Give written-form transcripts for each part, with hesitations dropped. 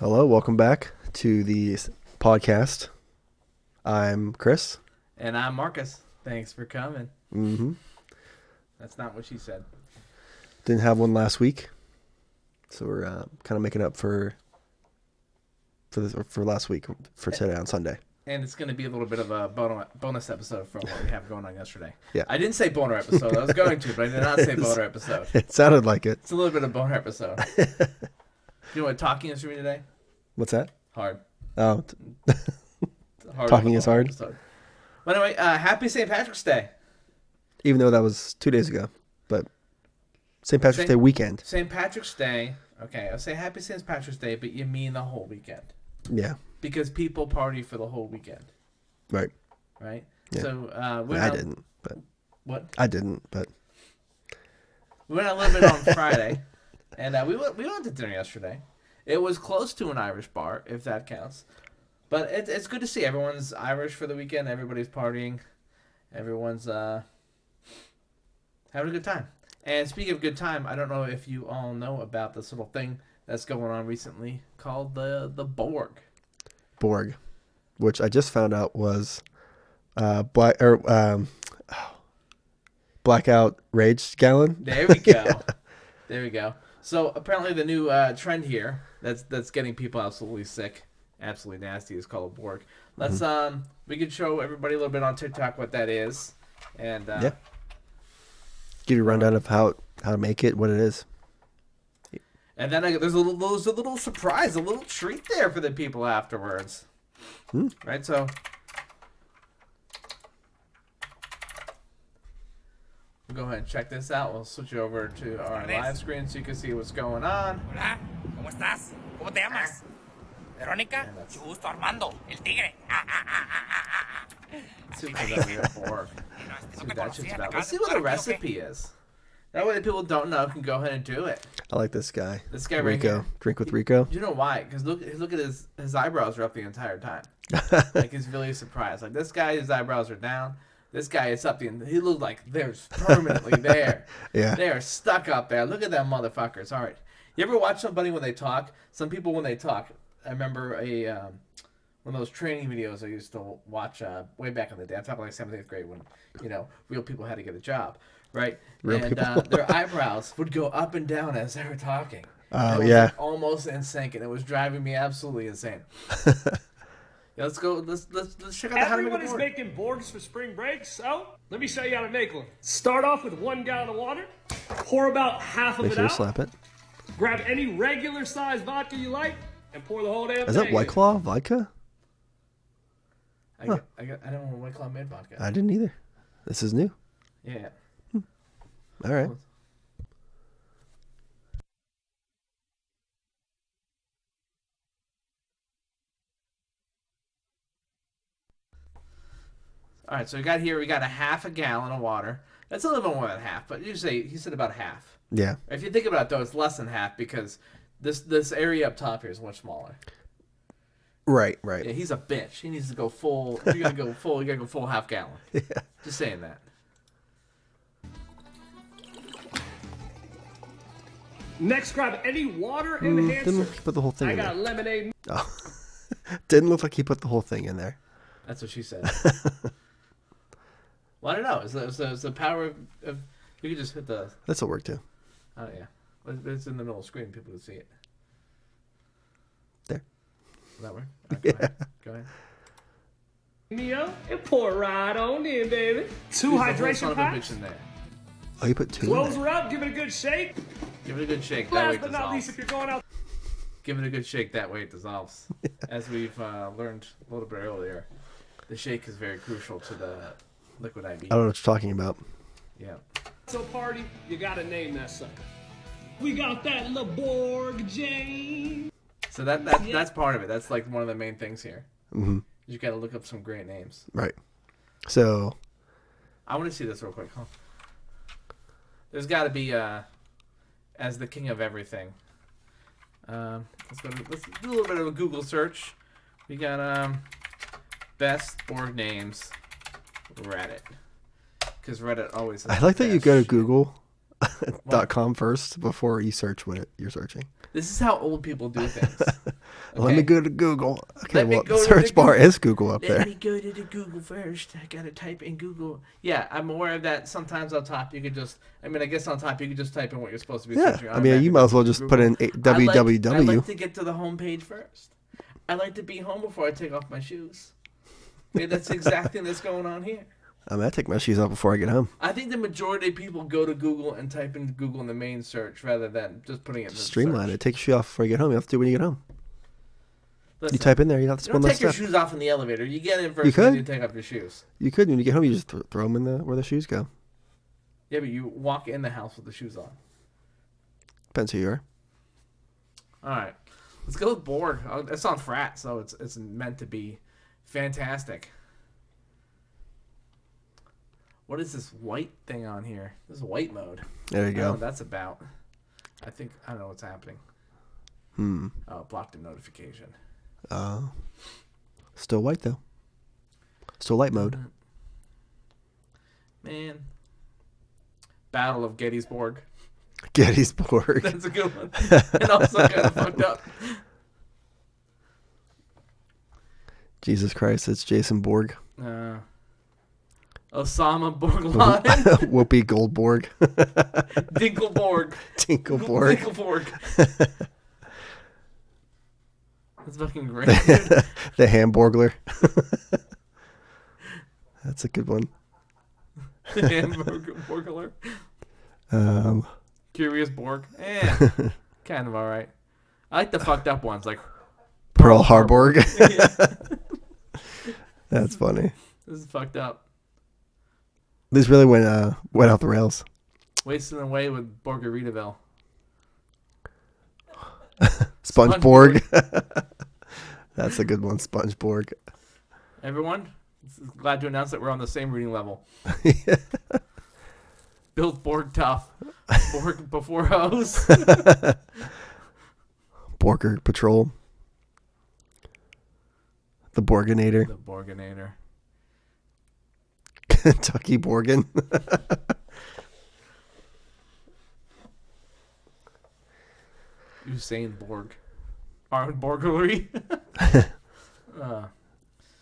Hello, welcome back to the podcast. I'm Chris. And I'm Marcus. Thanks for coming. Mm-hmm. That's not what she said. Didn't have one last week, so we're kind of making up for last week for today on Sunday. And it's going to be a little bit of a bonus episode from what we have going on yesterday. Yeah. I didn't say boner episode. I was going to, but I did not say boner episode. It sounded like it. It's a little bit of boner episode. You know what talking is for me today? What's that? Hard. Oh, Hard talking is hard. Episode. But anyway, happy St. Patrick's Day. Even though that was 2 days ago, but St. Patrick's Day weekend. St. Patrick's Day. Okay, I'll say happy St. Patrick's Day, but you mean the whole weekend. Yeah. Because people party for the whole weekend. Right. Right? Yeah. So, I didn't, but. What? I didn't, but. We went out a little bit on Friday, and we went to dinner yesterday. It was close to an Irish bar, if that counts. But it's good to see everyone's Irish for the weekend. Everybody's partying. Everyone's having a good time. And speaking of good time, I don't know if you all know about this little thing that's going on recently called the BORG. BORG, which I just found out was blackout rage gallon. There we go. Yeah. There we go. So apparently the new trend here that's getting people absolutely sick, absolutely nasty, is called BORG. Let's we could show everybody a little bit on TikTok what that is, and give you a rundown of how to make it, what it is. And then there's a little surprise, a little treat there for the people afterwards. Right, so we'll go ahead and check this out. We'll switch over to our live screen so you can see what's going on. Hola, ¿cómo estás? ¿Cómo te llamas? Verónica, mucho gusto, Armando, el tigre. Let's see what that shit's about. Let's see what the recipe is. That way the people don't know can go ahead and do it. I like this guy. This guy right Rico. here. Drink with Rico. You know why? Because look at his eyebrows are up the entire time. Like he's really surprised. Like this guy, his eyebrows are down. This guy is up he looks like they're permanently there. Yeah. They are stuck up there. Look at them motherfuckers. All right. You ever watch somebody when they talk? Some people when they talk. I remember one of those training videos I used to watch way back in the day. I'm talking like 7th, 8th grade when, real people had to get a job, right? Their eyebrows would go up and down as they were talking. Oh, it was yeah. like almost in sync, and it was driving me absolutely insane. Yeah, let's go. Let's check out how to make a Everyone is board. making boards for spring break, so let me show you how to make one. Start off with 1 gallon of water, pour about half of Make it sure to out, slap it. grab any regular size vodka you like, and pour the whole damn Is thing that White in. Claw vodka? I don't know White Claw made vodka. I didn't either. This is new. Yeah. All right. All right, so we got a half a gallon of water. That's a little bit more than half, but he said about half. Yeah. If you think about it, though, it's less than half because this area up top here is much smaller. Right, right. Yeah, he's a bitch. He needs to go full. You gotta go full. You gotta go full half gallon. Yeah. Just saying that. Next, grab any water enhancer. Didn't look like he put the whole thing I in got there. lemonade. Oh. Didn't look like he put the whole thing in there. That's what she said. Well, I don't know. It's the power of you can just hit the. This will work too. Oh yeah, it's in the middle of the screen. People can see it. There. Will that work? All right, go ahead. Neo, and pour right on in, baby. 2 Use the whole son hydration of a bitch packs. in there. Oh, you put 2 in Close there. her up, give it a good shake. Give it a good shake. That way Last it but not least, dissolves. if you're going out Give it a good shake. That way it dissolves. As we've learned a little bit earlier, the shake is very crucial to the liquid IV. I don't know what you're talking about. Yeah. to a party, you gotta name that sucker. We got that little BORG Jane. So that's part of it. That's like one of the main things here. Mm-hmm. You got to look up some great names. Right. So. I want to see this real quick. Huh? There's got to be as the king of everything. Let's do a little bit of a Google search. We got best BORG names Reddit, because Reddit always. I like that you go to Google. Google.com first before you search what you're searching. This is how old people do things. Let me go to Google. Okay, Let me well, go the to search the bar Google. is Google up Let there. me go to the Google first. I gotta type in Google. Yeah, I'm aware of that. Sometimes on top you could just. I mean, I guess on top you could just type in what you're supposed to be Yeah, searching. I mean, you might as well just put in I www. like to get to the home page first. I like to be home before I take off my shoes. Okay, that's exactly what's going on here. I mean, I take my shoes off before I get home. I think the majority of people go to Google and type in Google in the main search rather than just putting it in the Streamline search. it. Take your shoe off before you get home. You have to do it when you get home. Listen, You type in there. You don't have to you don't spend less take your stuff. shoes off in the elevator. You get in first You could. and then you take off your shoes. You could when you get home. You just throw them in where the shoes go. Yeah, but you walk in the house with the shoes on. Depends who you are. All right, let's go with BORG. It's on frat, so it's meant to be fantastic. What is this white thing on here? This is white mode. There you I don't know go. what that's about. I don't know what's happening. Oh, blocked a notification. Still white though. Still light mode. Man. Battle of Gettysburg. Gettysburg. That's a good one. And also kind of fucked up. Jesus Christ, it's Jason Borg. Osama Borglon. Whoopi Goldborg. Dinkleborg. Tinkleborg. Dinkleborg. That's fucking great. The Hamburglar. That's a good one. Hamburglar. Curious Borg. Kind of alright. I like the fucked up ones, like Pearl Harbor. Yeah. That's funny. This is fucked up. This really went off the rails. Wasting away with Borgeritaville. SpongeBorg. That's a good one, SpongeBorg. Everyone, glad to announce that we're on the same reading level. Build Borg tough. Borg before hose. Borger Patrol. The Borganator. The Borganator. Kentucky Borgin. Usain Borg. Armed burglary.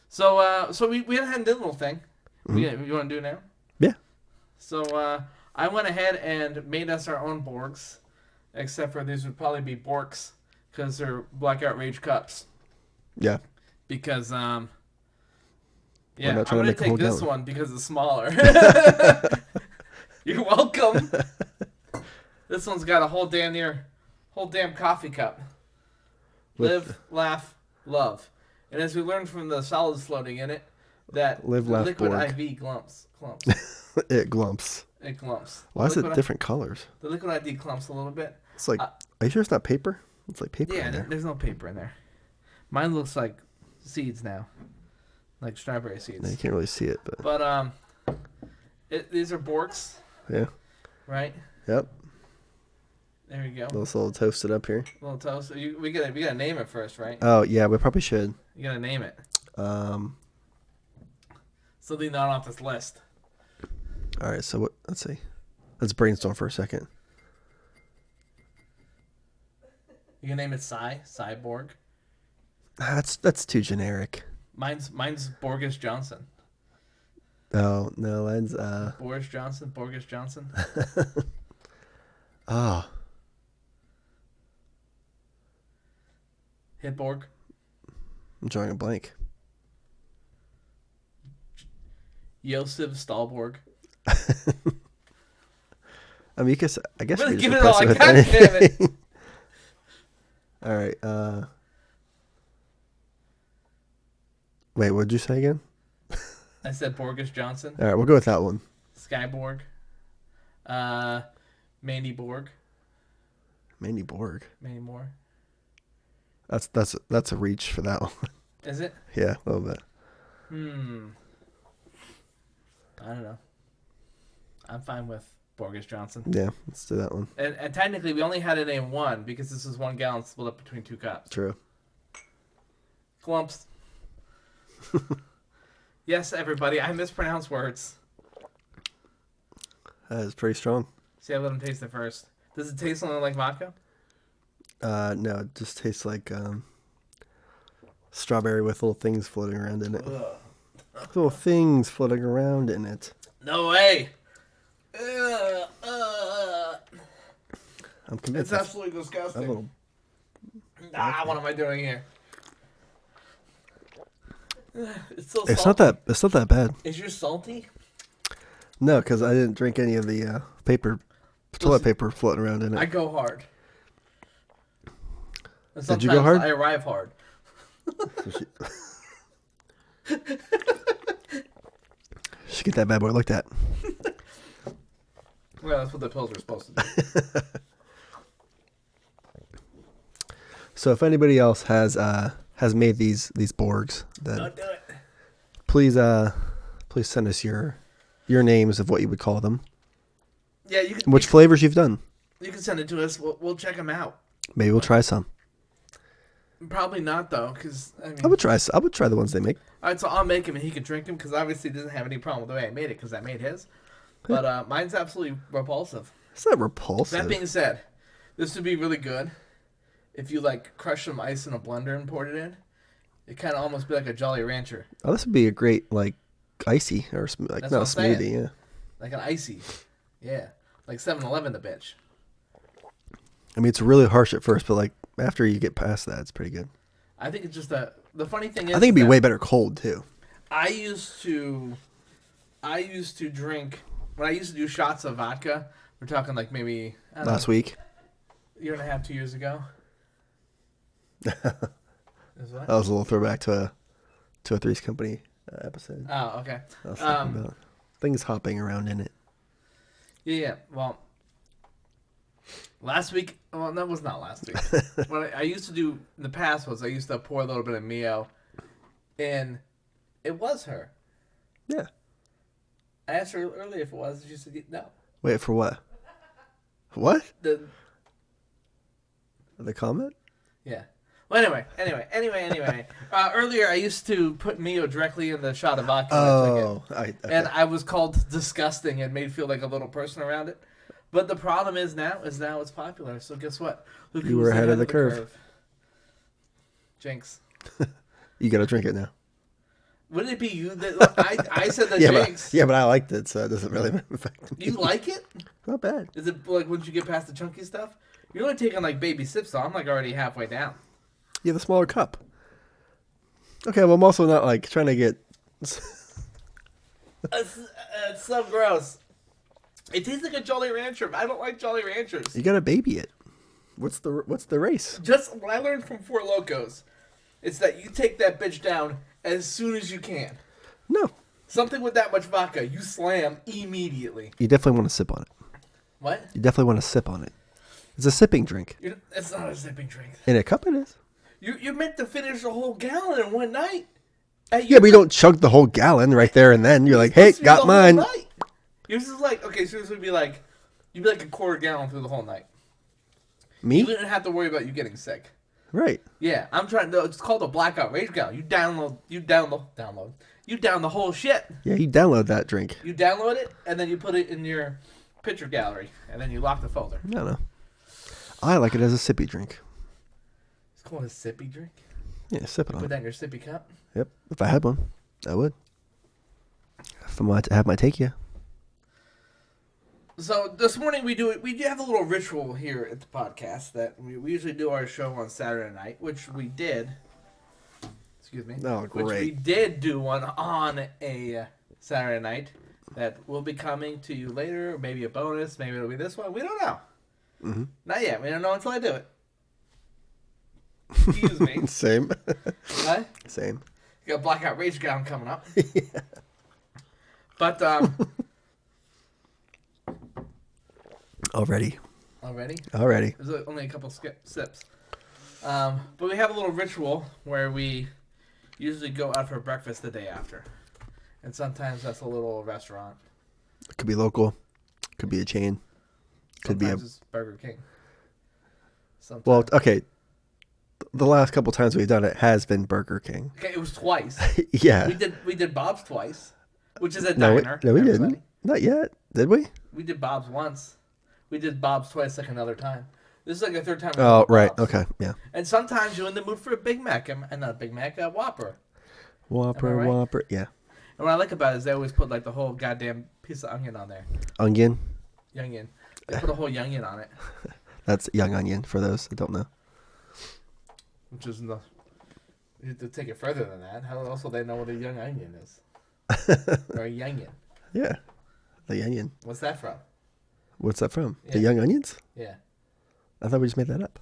So we had a little thing. You want to do it now? Yeah. So I went ahead and made us our own Borgs, except for these would probably be Borks because they're Blackout Rage cups. Yeah. Because yeah, not I'm trying to gonna make them take hold this down. one because it's smaller. You're welcome. This one's got a whole damn coffee cup. Live, laugh, love. And as we learned from the solids floating in it, that Live, laugh, liquid Borg. IV clumps. It glumps. It clumps. Why is it Liquid- different colors? The liquid IV clumps a little bit. It's like, are you sure it's not paper? It's like paper Yeah, in there. there's no paper in there. Mine looks like seeds now, like strawberry No, seeds. you can't really see it, but But these are Borks, yeah. right? Yep. There you go. Let's all toast it up here. Little toast. We gotta name it first, right? Oh yeah, we probably should. You gotta name it. All Something not off this list. right. So what? Let's see. Let's brainstorm for a second. You can name it Cyborg. That's too generic. Mine's Borgus Johnson. Oh no, mine's Boris Johnson. Borgus Johnson. oh Hitborg. I'm drawing a blank. Yosef Stahlborg. I mean, I guess Really we give just it all replace I with got, damn it. anything. All right. Wait, what'd you say again? I said Borgus Johnson. All right, we'll go with that one. Skyborg. Mandy Borg. Mandy Borg. Mandy Moore. That's a reach for that one. Is it? Yeah, a little bit. I don't know. I'm fine with Borgus Johnson. Yeah, let's do that one. And technically, we only had to name one because this is 1 gallon split up between 2 cups. True. Clumps. Yes, everybody. I mispronounce words. That is pretty strong. See, I let him taste it first. Does it taste something like vodka? No, it just tastes like strawberry with little things floating around in it. Ugh. Little things floating around in it. No way. I'm It's convinced. absolutely That disgusting. little, What am I doing here? It's so it's salty. not that bad. Is yours salty? No, because I didn't drink any of the toilet paper floating around in I it. go hard. And Did you go hard? I arrive hard. Should get that bad boy looked at. Well, that's what the pills are supposed to do. So if anybody else has made these Borgs, then Don't do it. please send us your names of what you would call them. Yeah, you can. Which flavors you've done. You can send it to us. We'll check them out. Maybe we'll try some. Probably not though, because I mean. I would try the ones they make. All right, so I'll make him and he can drink him because obviously he doesn't have any problem with the way I made it because I made his. But mine's absolutely repulsive. It's not repulsive. That being said, this would be really good if you like crush some ice in a blender and poured it in. It kind of almost be like a Jolly Rancher, Oh, this would be a great like icy or like That's not a what I'm saying. smoothie. Yeah. like an icy. Yeah, like 7-Eleven the bitch. I mean, it's really harsh at first, but like after you get past that, it's pretty good. I think it's just the funny thing is. I think it'd be that way better cold too. I used to drink when I used to do shots of vodka. We're talking like maybe I don't Last know, week, a year and a half, 2 years ago. Is what? that was a little throwback to a Three's Company episode. Oh, okay. I was talking about things hopping around in it. Yeah. Well, last week. Well, that was not last week. What I used to do in the past was I used to pour a little bit of Mio, and it was her. Yeah. I asked her earlier if it was. She said no. Wait for what? What? The comment? Yeah. Well, anyway. Earlier, I used to put Mio directly in the shot of vodka. when I took it. okay. And I was called disgusting and made feel like a little person around it. But the problem is now it's popular. So guess what? Look You who's were ahead of the curve. Jinx. You gotta drink it now. Wouldn't it be you that I said the Yeah, jinx? but I liked it, so it doesn't really affect me. You like it? Not bad. Is it like once you get past the chunky stuff? You're only taking like baby sips, so I'm like already halfway down. You have a smaller cup. Okay, well, I'm also not like trying to get. It's so gross. It tastes like a Jolly Rancher. But I don't like Jolly Ranchers. You gotta baby it. What's the race? Just what I learned from Four Locos, it's that you take that bitch down as soon as you can. No, Something with that much vodka, you slam immediately. you definitely want to sip on it. What? You definitely want to sip on it. It's a sipping drink. It's not a sipping drink. In a cup, it is. You're meant to finish a whole gallon in one night. Yeah, but you don't chug the whole gallon right there and then. You're like, hey, got mine. Yours is like, okay, so this would be like, you'd be like a quarter gallon through the whole night. Me? You wouldn't have to worry about you getting sick. Right. Yeah, I'm trying to. It's called a blackout rage gallon. You down the whole shit. Yeah, you download that drink. You download it and then you put it in your picture gallery and then you lock the folder. I don't know. I like it as a sippy drink. It's called a sippy drink. Yeah, sip it Put on. that in your sippy cup. Yep. If I had one, I would. If I might have my take, yeah. So this morning we do have a little ritual here at the podcast that we usually do our show on Saturday night, which we did. Excuse me. Oh, Which we great. did do one on a Saturday night that will be coming to you later. Maybe a bonus. Maybe it'll be this one. We don't know. Mm-hmm. Not yet. We don't know until I do it. Excuse me. Same. What? Same. Got Blackout Rage Gown coming up. Yeah. But Already. There's only a couple sips. But we have a little ritual where we usually go out for breakfast the day after. And sometimes that's a little restaurant. It could be local. Could be a chain. Could Sometimes be it's Burger King. Sometimes. Well, okay. The last couple times we've done it has been Burger King. Okay, it was twice. Yeah. We did Bob's twice, which is a No, diner. we everybody. didn't. Not yet. Did we? We did Bob's once. We did Bob's twice, like another time. This is like the third time. Oh, right. Okay. Yeah. And sometimes you're in the mood for a Big Mac, and not a Big Mac, a Whopper. Whopper, right? Whopper. Yeah. And what I like about it is they always put like the whole goddamn piece of onion on there. Onion. Youngin. They put a whole youngin on it. That's young onion for those that don't know. Which is you have to take it further than that. How else will they know what a young onion is? Or a youngin. Yeah. The onion. What's that from? What's that from? Yeah. The young onions? Yeah. I thought we just made that up.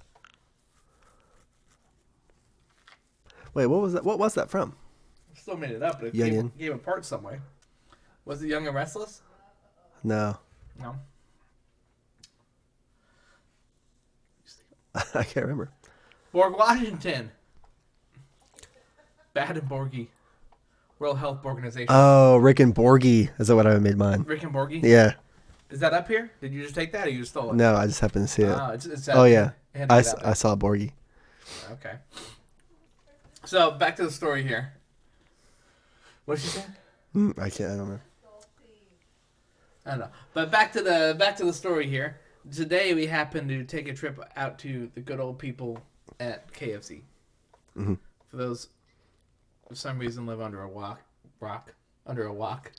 Wait, what was that? What was that from? Still made it up, but it gave a part somewhere. Was it Young and Restless? No. No. I can't remember. BORG Washington. Bad and Borgy. World Health Organization. Oh, Rick and Borgy. Is that what I made mine? Rick and Borgy? Yeah. Is that up here? Did you just take that or you just stole it? No, I just happened to see it. It's Oh, yeah. I I saw Borgy. Okay. So, back to the story here. What did she say? I don't know. I don't know. But back to the story here. Today we happened to take a trip out to the good old people at KFC. Mm-hmm. For those, for some reason, live under a under a wok.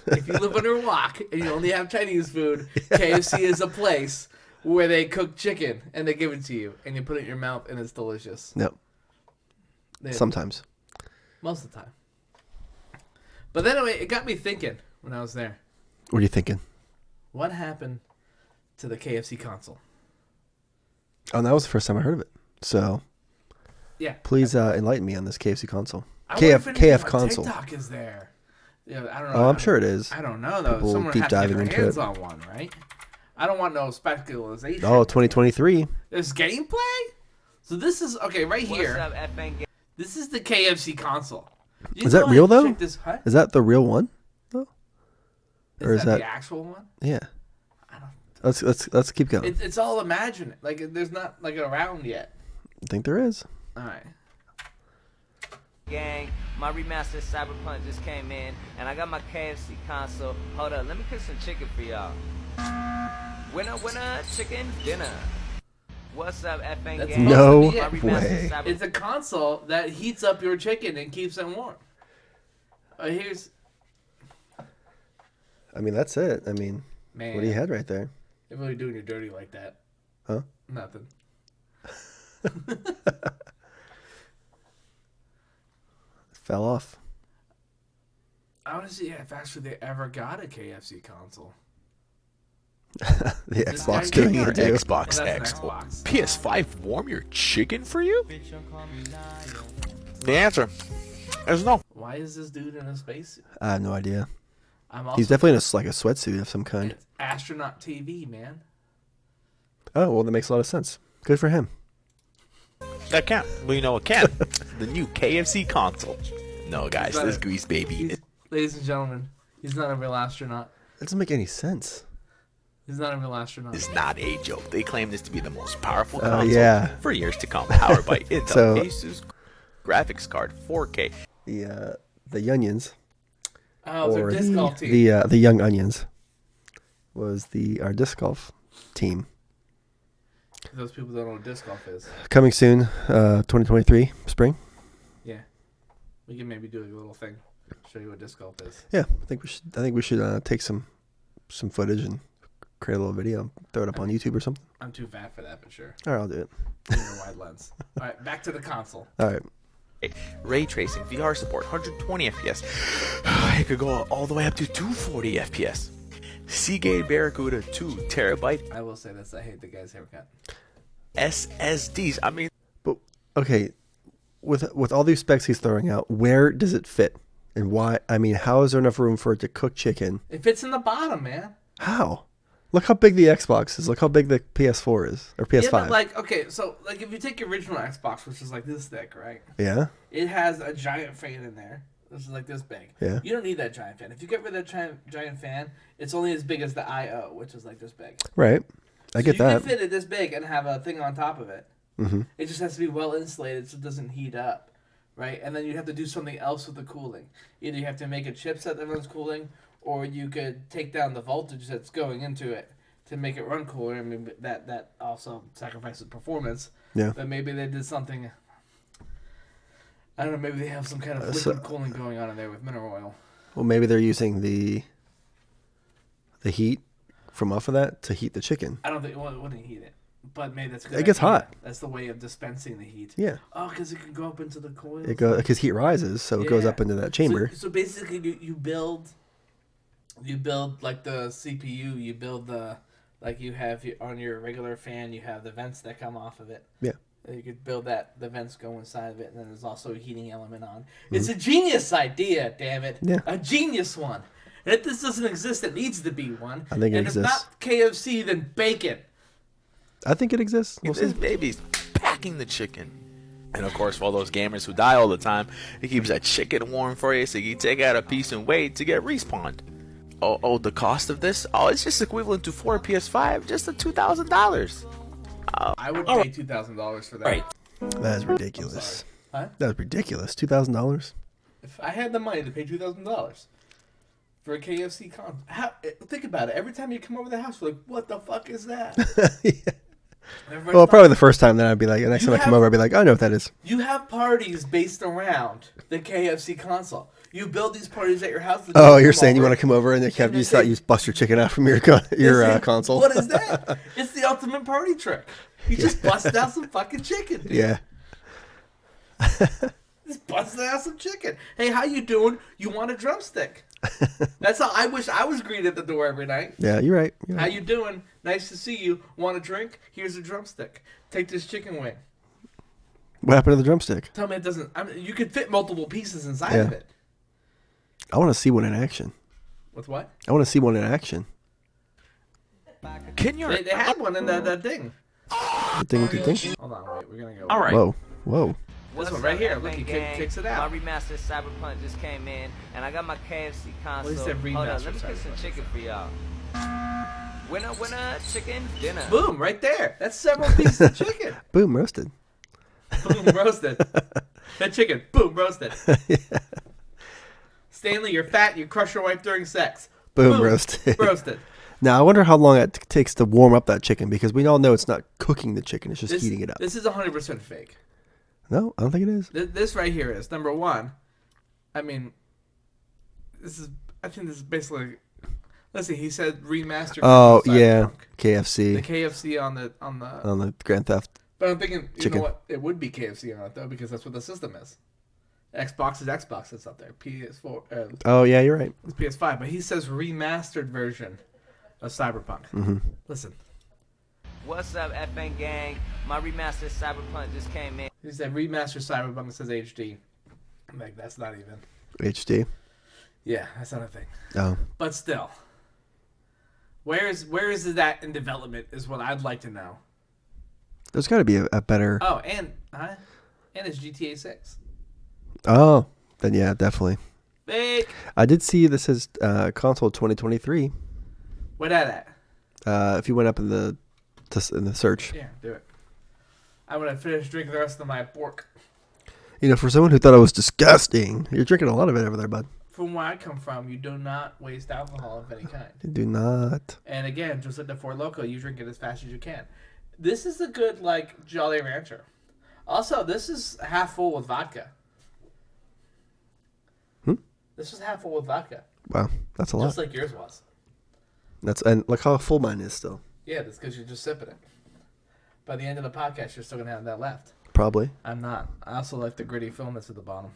If you live under a wok and you only have Chinese food, KFC is a place where they cook chicken and they give it to you and you put it in your mouth and it's delicious. No. Sometimes. Most of the time. But then it got me thinking when I was there. What are you thinking? What happened to the KFC console? Oh, that was the first time I heard of it. So, Yeah. please enlighten me on this KFC console. I wonder if anything KF on console. TikTok is there. Yeah, I don't know. Oh, I'm sure it is. I don't know though. People Someone deep has to get diving their into hands it. on one, right? I don't want no specularization. Oh, 2023. There's gameplay. So this is okay right here. What's up, FN? This is the KFC console. You Is that go ahead real, and though? check this, huh? Is that the real one? Though? Or Is that the actual one? Yeah. I don't. Let's keep going. It's all imagined. Like there's not like around yet. I think there is. All right. Gang, my remastered Cyberpunk just came in, and I got my KFC console. Hold up, let me cook some chicken for y'all. Winner, winner, chicken dinner. What's up, FN That's gang? No Yeah. way. It's a console that heats up your chicken and keeps it warm. Here's. I mean, that's it. I mean, Man. what do you had right there? They're really doing you dirty like that. Huh? Nothing. Fell off. I want to see if actually they ever got a KFC console. The This Xbox guy- doing Your it too. Xbox Well, that's X. an Xbox. PS5 warm your chicken for you? The answer is no. Why is this dude in a spacesuit? I have no idea. I'm also He's definitely in like a sweatsuit of some kind. It's astronaut TV, man. Oh, well, that makes a lot of sense. Good for him. That can't. Well, you know it can. The new KFC console. No, guys, Got this it. grease baby. Ladies and gentlemen, he's not a real astronaut. That doesn't make any sense. He's not a real astronaut. Is not a joke. They claim this to be the most powerful Oh, console yeah. for years to come. Powered by Intel So- Asus graphics card, 4K. The Onions, Oh, their or disc golf team. the Young Onions, was our disc golf team. If those people don't know what disc golf is. Coming soon, 2023 spring. Yeah. We can maybe do a little thing. Show you what disc golf is. Yeah, I think we should take some footage and create a little video, throw it up on YouTube or something. I'm too fat for that, but sure. All right, I'll do it. In your wide lens. All right, back to the console. All right. Ray tracing, VR support, 120 FPS. It could go all the way up to 240 FPS. Seagate Barracuda 2 terabyte I will say this. I hate the guy's haircut. SSDs. I mean, But okay, with all these specs he's throwing out, where does it fit, and why? I mean, how is there enough room for it to cook chicken? It fits in the bottom, man. How? Look how big the Xbox is. Look how big the PS4 is, or PS5. Yeah, but like, okay, so like if you take your original Xbox, which is like this thick, right? Yeah? It has a giant fan in there. This is like this big. Yeah. You don't need that giant fan. If you get rid of that giant fan, it's only as big as the I/O, which is like this big. Right. I get You that. can fit it this big and have a thing on top of it. Mm-hmm. It just has to be well insulated so it doesn't heat up, right? And then you have to do something else with the cooling. Either you have to make a chipset that runs cooling, or you could take down the voltage that's going into it to make it run cooler. I mean, that also sacrifices performance. Yeah. But maybe they did something. I don't know. Maybe they have some kind of liquid cooling going on in there with mineral oil. Well, maybe they're using the heat from off of that to heat the chicken. I don't think it wouldn't heat it, but maybe that's a good. It gets idea. hot. That's the way of dispensing the heat. Yeah. Oh, because it can go up into the coils. It goes because heat rises, so it goes Yeah. up into that chamber. So basically, you build like the CPU. You build like you have on your regular fan. You have the vents that come off of it. Yeah. You could build the vents go inside of it, and then there's also a heating element on. Mm-hmm. It's a genius idea, damn it! Yeah. A genius one. And if this doesn't exist, it needs to be one. I think it and exists. if not KFC, then bacon. I think it exists. We'll This see. baby's packing the chicken. And of course, for all those gamers who die all the time, it keeps that chicken warm for you so you can take out a piece and wait to get respawned. Oh, the cost of this? Oh, it's just equivalent to 4 PS5, just a $2,000. I would pay $2,000 for that. Right. That is ridiculous. Huh? That is ridiculous. $2,000. If I had the money to pay $2,000 for a KFC think about it. Every time you come over the house, you're like, "What the fuck is that?" Yeah. Everybody's Well, like, probably the first time. Then I'd be like, the next You time I come have- over, I'd be like, I know what that is. You have parties based around the KFC console. You build these parties at your house. Oh, you're saying you want to come over and you thought you bust your chicken out from your console? What is that? It's the ultimate party trick. You just busted out some fucking chicken, dude. Yeah. Just busted out some chicken. Hey, how you doing? You want a drumstick? That's how I wish I was greeted at the door every night. Yeah, you're right. You're How right. you doing? Nice to see you. Want a drink? Here's a drumstick. Take this chicken wing. What happened to the drumstick? Tell me it doesn't. I mean, you could fit multiple pieces inside Yeah. of it. I want to see one in action. With what? I want to see one in action. Can you? They had one in that thing. The thing with the thing. Hold on, wait. We're gonna go. All right. Whoa. Whoa. This one right here. Look, he kicks it out. My remastered Cyberpunk just came in, and I got my KFC console. What is that Hold on, remastered let me cook some Cyberpunk? chicken for y'all. Winner, chicken dinner. Boom! Right there. That's several pieces of chicken. Boom, roasted. Boom, roasted. That chicken. Boom, roasted. Stanley, you're fat. You crush your wife during sex. Boom, roasted. Roasted. Now, I wonder how long it takes to warm up that chicken, because we all know it's not cooking the chicken, it's just heating it up. This is 100% fake. No, I don't think it is. This right here is number one. I mean, I think this is basically. Let's see. He said remastered. Oh, version of yeah. Cyberpunk. The KFC KFC on the. on the Grand Theft. But I'm thinking, you Chicken. know what? It would be KFC on it though, because that's what the system is. Xbox is Xbox. It's up there. PS4. Oh, yeah, you're right. It's PS5. But he says remastered version of Cyberpunk. Mm-hmm. Listen. What's up, FN gang? My remastered Cyberpunk just came in. He said remastered Cyberpunk. It says HD. I'm like, that's not even. HD. Yeah, that's not a thing. Oh. But still, where is that in development? Is what I'd like to know. There's got to be a better. Oh, and it's GTA 6. Oh, then yeah, definitely. Fake. I did see this says console 2023. Where that at? If you went up in the search, Yeah, do it. I'm gonna finish drinking the rest of my pork. you know, for someone who thought it was disgusting, you're drinking a lot of it over there, bud. From where I come from, you do not waste alcohol of any kind. You do not. And again, just like the Four Loko, you drink it as fast as you can. This is a good like Jolly Rancher. Also, this is half full with vodka. This is half full with vodka, Wow, that's a lot. just like yours was. And look how full mine is still. Yeah, that's because you're just sipping it. By the end of the podcast, you're still gonna have that left. Probably. I'm not. I also like the gritty film that's at the bottom.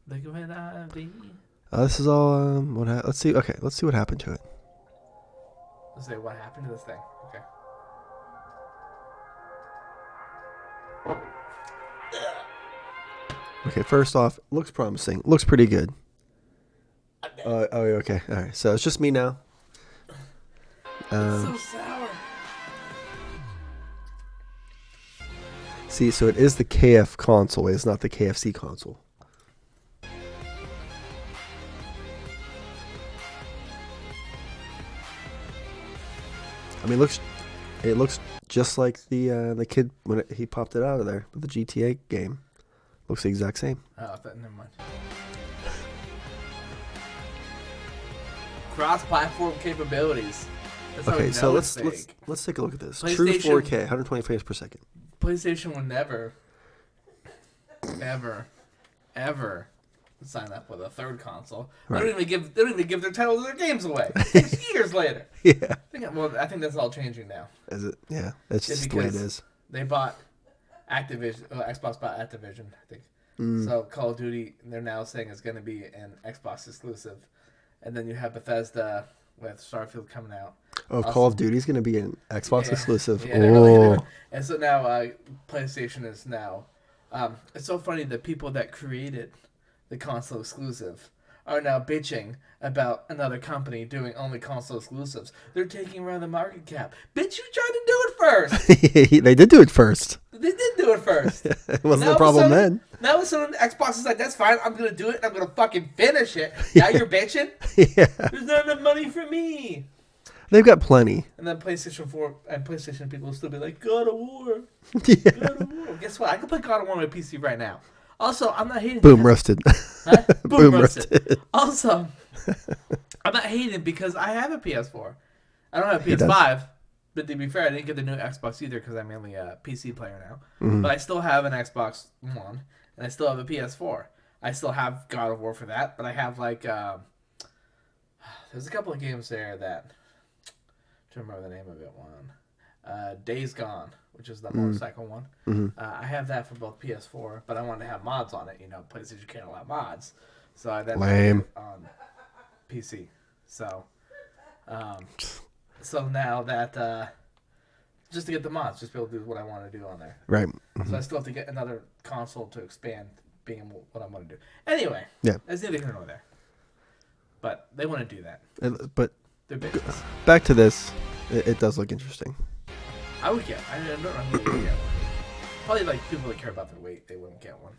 Look at what I be. This is all. Let's see. Okay, let's see what happened to it. Let's say what happened to this thing. Okay. Okay, first off, looks promising. Looks pretty good. Oh, okay. All right. So it's just me now. So sour. See, so it is the KF console. It's not the KFC console. I mean, it looks just like the kid when he popped it out of there with the GTA game. Looks the exact same. Oh, never mind. Cross-platform capabilities. That's how we Okay, know so it's let's fake. let's take a look at this. True PlayStation- 4K, 120 frames per second. PlayStation would never, ever sign up with a third console. Right. They don't even give their titles of their games away. 6 years later. Yeah. I think that's all changing now. Is it? Yeah. That's Yeah, just the way it because is. They bought Activision. Xbox bought Activision, I think. Mm. So Call of Duty, they're now saying is going to be an Xbox exclusive, and then you have Bethesda with Starfield coming out. Oh, Also- Call of Duty's going to be an Xbox Yeah. exclusive. Yeah, they're really Oh. doing- and so now PlayStation is now. It's so funny that people that created the console exclusive are now bitching about another company doing only console exclusives. They're taking around the market cap. Bitch, you tried to do it first. They did do it first. They did do it first. It wasn't Now a problem all of a then. sudden- Now all of a sudden, Xbox is like, that's fine. I'm going to do it. And I'm going to fucking finish it. Now you're bitching? Yeah. There's not enough money for me. They've got plenty. And then PlayStation 4 and PlayStation people will still be like, God of War. Yeah. God of War. Guess what? I can play God of War on my PC right now. Also, I'm not hating Boom, because- roasted. Huh? Boom, roasted. Also, I'm not hating because I have a PS4. I don't have a He does. PS5. But to be fair, I didn't get the new Xbox either because I'm mainly a PC player now. Mhm. But I still have an Xbox One, and I still have a PS4. I still have God of War for that, but I have like there's a couple of games there that I don't remember the name of it. One, Days Gone, which is the motorcycle one. Mhm. I have that for both PS4, but I wanted to have mods on it. You know, PlayStation can't allow mods, so I then Lame. put it on PC. So, so now that just to get the mods, just be able to do what I want to do on there. Right. So I still have to get another console to expand being what I want to do. Anyway, Yeah. that's neither here nor there. But they want to do that. But They're business. back to this. It does look interesting. I would get. I don't know who would get one. Probably like people that care about their weight, they wouldn't get one.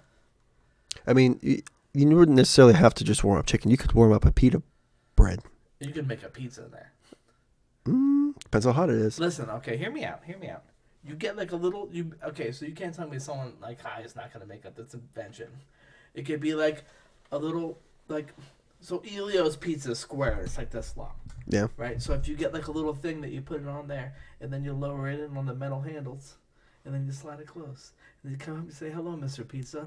I mean, you wouldn't necessarily have to just warm up chicken. You could warm up a pita bread. You could make a pizza in there. Depends how hot it is. Listen, okay, hear me out. Hear me out. You get like a little. Okay, so you can't tell me someone like high is not gonna make up this invention. It could be like a little like. So Elio's pizza is square. It's like this long. Yeah. Right. So if you get like a little thing that you put it on there, and then you lower it in on the metal handles, and then you slide it close, and you come up and say, "Hello, Mr. Pizza.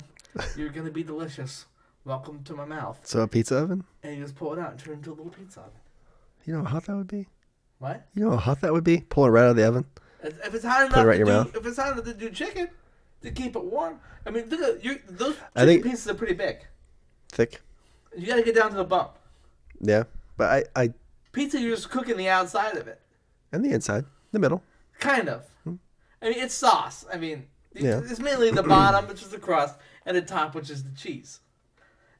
You're gonna be delicious. Welcome to my mouth." So a pizza oven? And you just pull it out and turn it into a little pizza oven. You know how hot that would be? What? You know how hot that would be? Pull it right out of the oven? If it's hot Put it enough right to in do, your mouth. if it's hot enough to do chicken, to keep it warm. I mean, look at those I chicken think- pieces are pretty big. Thick? You gotta get down to the bump. Yeah. But I Pizza, you're just cooking the outside of it. and the inside, the middle. Kind of. I mean, it's sauce. I mean, Yeah. it's mainly the bottom, which is the crust, and the top, which is the cheese.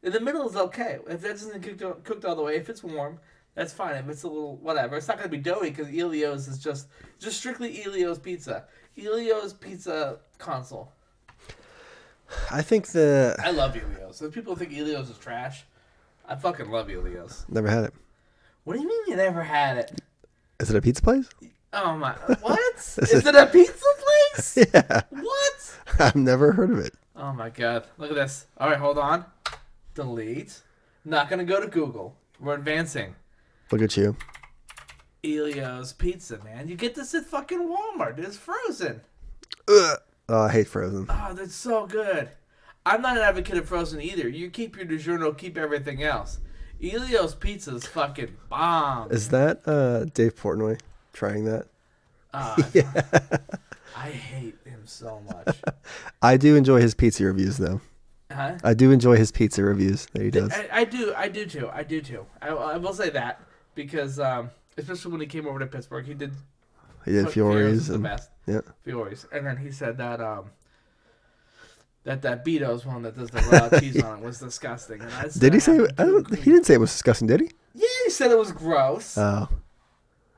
In the middle is okay. If that doesn't cooked all the way, if it's warm, that's fine. If it's a little whatever, it's not gonna be doughy because Elio's is just strictly Elio's pizza. Elio's pizza console. I think the... I love Elio's. So if people think Elio's is trash, I fucking love Elio's. Never had it. What do you mean you never had it? Is it a pizza place? Oh my! What? Is it a pizza place? Yeah. What? I've never heard of it. Oh my god! Look at this. All right, hold on. Delete. Not gonna go to Google. We're advancing. Look at you. Elio's Pizza, man. You get this at fucking Walmart. It's frozen. Ugh. Oh, I hate frozen. Oh, that's so good. I'm not an advocate of frozen either. You keep your DiGiorno, keep everything else. Elio's Pizza is fucking bomb. Is that Dave Portnoy trying that? I hate him so much. I do enjoy his pizza reviews, though. Huh? I do enjoy his pizza reviews that he does. I do too. I will say that because especially when he came over to Pittsburgh, he did. He did Fiore's Fiore's is the and best. yeah. Fiore's, and then he said that that Beato's one that does the raw cheese on it was disgusting. And I said, Did he say? I He didn't say it was disgusting, did he? Yeah, he said it was gross. Oh.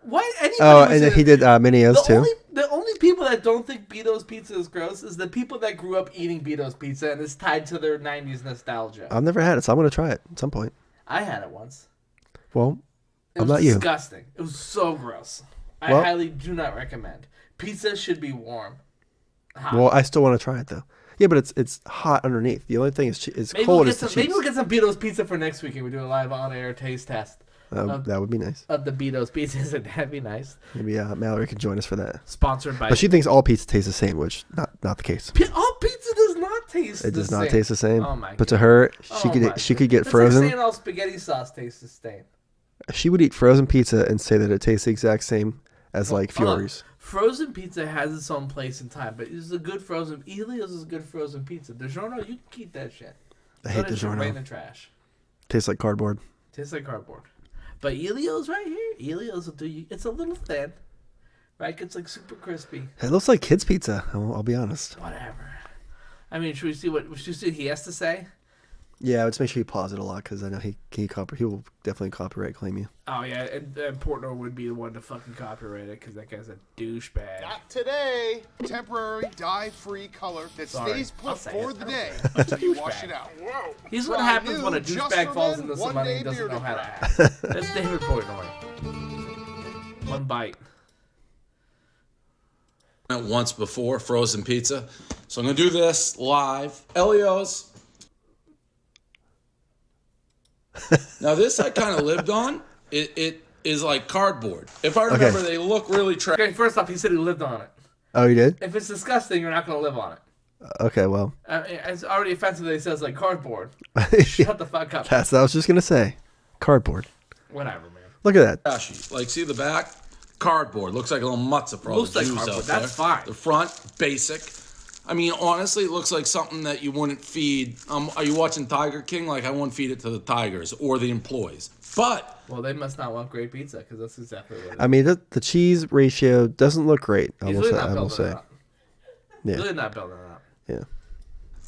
Why? Anybody Oh, would and say then that- he did Mini-O's too. The only people that don't think Beato's pizza is gross is the people that grew up eating Beato's pizza and it's tied to their 90s nostalgia. I've never had it, so I'm gonna try it at some point. I had it once. Well, It I'm was not you. disgusting. It was so gross. I Well- highly do not recommend. Pizza should be warm. Hot. Well, I still want to try it though. Yeah, but it's hot underneath. The only thing is Maybe cold we'll is the maybe cheese. we'll get some Beato's pizza for next week and we do a live on-air taste test. That would be nice. Of the Beato's pizzas, that'd be nice. Maybe Mallory could join us for that. Sponsored by. But she thinks all pizza tastes the same, which not the case. All pizza does not taste. It does not taste the same. Oh my but to her, she could get That's frozen. Like saying all spaghetti sauce tastes the same. She would eat frozen pizza and say that it tastes the exact same as like Fiore's. Frozen pizza has its own place in time, but it's a good frozen. Elio's is a good frozen pizza. DiGiorno, you can keep that shit. I hate DiGiorno. In the trash. Tastes like cardboard. Tastes like cardboard. But Elio's right here. Elio's will do you. It's a little thin, right? It's like super crispy. It looks like kids' pizza. I'll be honest. Whatever. I mean, should we see what he has to say? Yeah, let's make sure you pause it a lot because I know he will definitely copyright claim you. Oh yeah, and Portnoy would be the one to fucking copyright it because that guy's a douchebag. Not today. Temporary dye-free color that stays put for the day it. until you wash it out. Whoa. Here's what happens when a douchebag falls into some money and doesn't know how to act. That's David Portnoy. One bite. Once before, frozen pizza. So I'm going to do this live. Elio's. Now this I kind of lived on. It is like cardboard. If I remember, they look really trash. Okay, first off, he said he lived on it. Oh, you did? If it's disgusting, you're not going to live on it. Okay, well. It's already offensive that he says like cardboard. Shut the fuck up. That's what I was just going to say. Cardboard. Whatever, man. Look at that. Trashy. Like, see the back? Cardboard. Looks like a little matzah for all Looks the like Jews cardboard. out there. That's fine. The front, basic. I mean, honestly, it looks like something that you wouldn't feed. Are you watching Tiger King? Like, I wouldn't feed it to the tigers or the employees. But well, they must not want great pizza because that's exactly what it is. I mean, the cheese ratio doesn't look great. He's really not building it up. Yeah. Really not building it up. Yeah.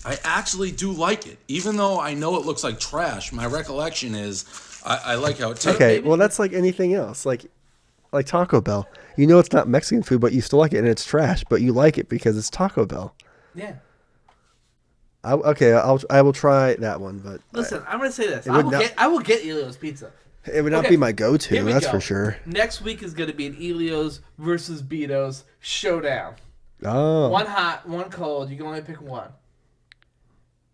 I actually do like it. Even though I know it looks like trash, my recollection is I like how it tastes. Okay, well, that's like anything else. Like Taco Bell. You know it's not Mexican food, but you still like it, and it's trash, but you like it because it's Taco Bell. Yeah. I will try that one, but Listen, I'm gonna say this. would I will get Elio's pizza. it would not be my go-to. Here we That's go. for sure. Next week is gonna be an Elio's versus Beato's showdown. Oh, One hot, one cold. You can only pick one.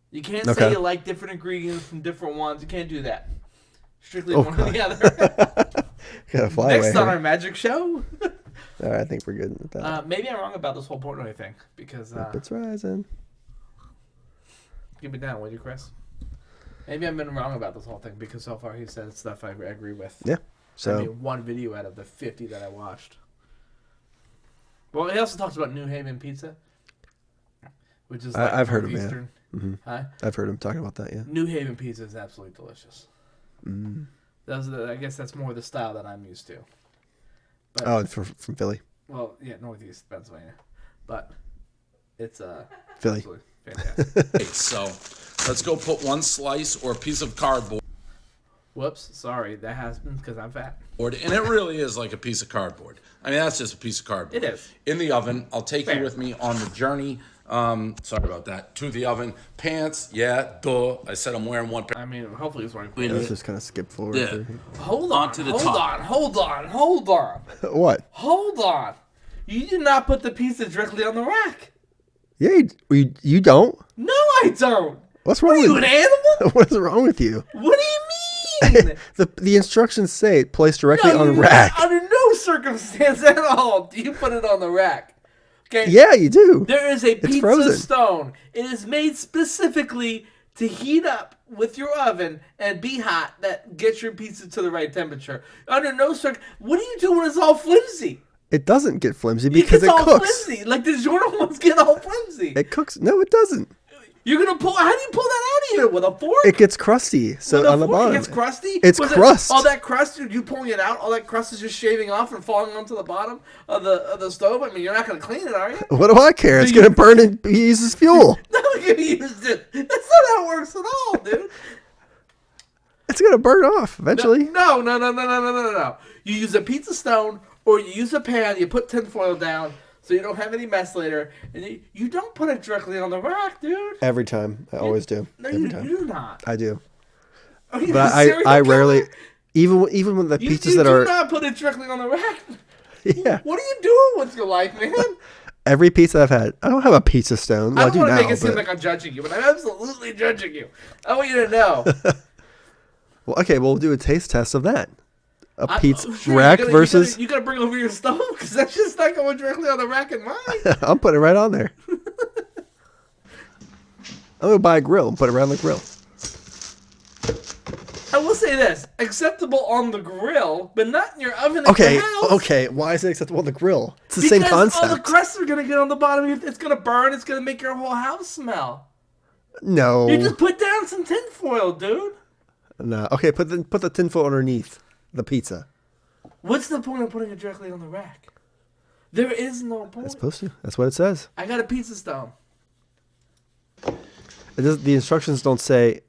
You can't Okay. say you like different ingredients from different ones. You can't do that. Strictly Oh, one or the other. gotta fly Next away on here. our magic show. All right, I think we're good with that. Maybe I'm wrong about this whole Portnoy thing because It's rising. give me down, will you, Chris? Maybe I've been wrong about this whole thing because so far he said stuff I agree with. Yeah. So I mean, one video out of the 50 that I watched. Well, he also talks about New Haven pizza, which is like I've heard of it. Northeastern. Mm-hmm. Huh? I've heard him talking about that. Yeah. New Haven pizza is absolutely delicious. I guess that's more the style that I'm used to. But, Oh, from Philly. well, yeah, Northeast Pennsylvania, but it's Philly. absolutely fantastic. Okay, so let's go put one slice or a piece of cardboard. Whoops, sorry, that happened because I'm fat. And it really is like a piece of cardboard. I mean, that's just a piece of cardboard. It is. In the oven. I'll take Fair. you with me on the journey. Sorry about that. To the oven. Pants, yeah, duh. I said I'm wearing one pair. I mean, hopefully he's wearing. Let's just kind of skip forward. Yeah. through. Hold on, Onto the hold top. on, hold on, hold on, What? hold on. You did not put the pizza directly on the rack. Yeah, you don't. No, I don't. What's What wrong are you, with an animal? What's wrong with you? What do you mean? The instructions say place directly No, on you- rack. Under no circumstance at all do you put it on the rack. Okay. Yeah, you do. There is a pizza frozen. stone. It is made specifically to heat up with your oven and be hot. That gets your pizza to the right temperature. Under no what do you do when it's all flimsy? It doesn't get flimsy because It's it all cooks. flimsy. Like the DiGiorno ones get all flimsy. It cooks. No, it doesn't. You're gonna pull. How do you pull that out of here with a fork? It gets crusty. So With a on the fork, bottom, it gets crusty. It's Was crust. all that crust, you pulling it out. All that crust is just shaving off and falling onto the bottom of the stove. I mean, you're not gonna clean it, are you? What do I care? It's you- gonna burn and be used as fuel. No, you used it. That's not how it works at all, dude. It's gonna burn off eventually. No. You use a pizza stone or you use a pan. You put tinfoil down so you don't have any mess later, and you don't put it directly on the rack, dude. Every time, I always do. No, Every you time, do not. I do. Are you But a serial I killer? rarely, even when the You pizzas that do are, not put it directly on the rack. yeah, What are you doing with your life, man? every pizza I've had, I don't have a pizza stone. Well, I I don't do want to now. make it seem But, like I'm judging you, but I'm absolutely judging you. I want you to know. well, okay, we'll do a taste test of that. a pizza Sure, rack you gotta, versus. You gotta bring over your stove because that's just not going directly on the rack in mine. I'm putting it right on there. I'm gonna buy a grill and put it right on the grill. I will say this: acceptable on the grill, but not in your oven. Okay, at your house. okay. Why is it acceptable on the grill? It's the same Because concept. all the crusts are gonna get on the bottom. It's gonna burn. It's gonna make your whole house smell. No, You just put down some tinfoil, dude. no. Okay, put the tinfoil underneath the pizza. What's the point of putting it directly on the rack? There is no point. It's supposed to. That's what it says. I got a pizza stone. The instructions don't say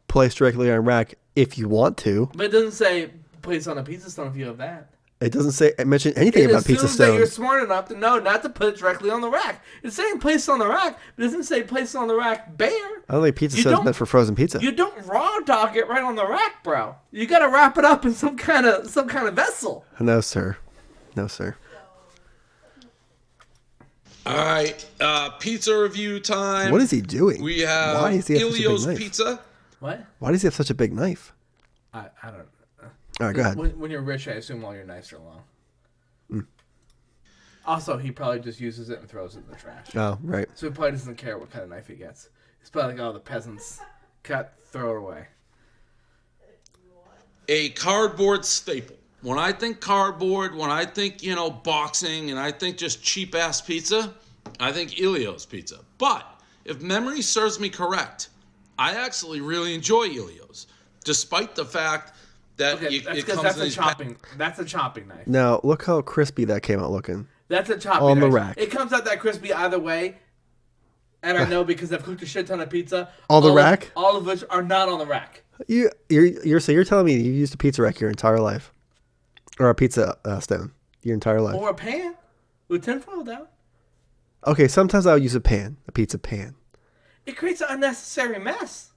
place directly on rack if you want to. But it doesn't say place on a pizza stone if you have that. It doesn't say mention anything about pizza assumes that stone. you're smart enough to know not to put it directly on the rack. It's saying place on the rack, but it doesn't say place on the rack bare. I don't think pizza You stone is don't- meant for frozen pizza. You don't raw dog it right on the rack, bro. You gotta wrap it up in some kind of vessel. No, sir. No, sir. All right, pizza review time. What is he doing? We have Why does he have such a big Ilio's knife? Pizza. What? Why does he have such a big knife? I don't. All right, go ahead. When you're rich, I assume all your knives are long. Also, he probably just uses it and throws it in the trash. Oh, right. So he probably doesn't care what kind of knife he gets. He's probably like, oh, the peasants cut, throw it away. A cardboard staple. When I think cardboard, when I think, boxing, and I think just cheap-ass pizza, I think Ilio's Pizza. But if memory serves me correct, I actually really enjoy Ilio's, despite the fact that Okay, that's it because comes in these that's a chopping knife. Now, look how crispy that came out looking. That's a chopping On knife. the rack. It comes out that crispy either way. And I know because I've cooked a shit ton of pizza. On the rack? All of which are not on the rack. You're telling me you used a pizza rack your entire life, or a pizza stone your entire life? Or a pan with tinfoil down. Okay, sometimes I'll use a pizza pan. It creates an unnecessary mess.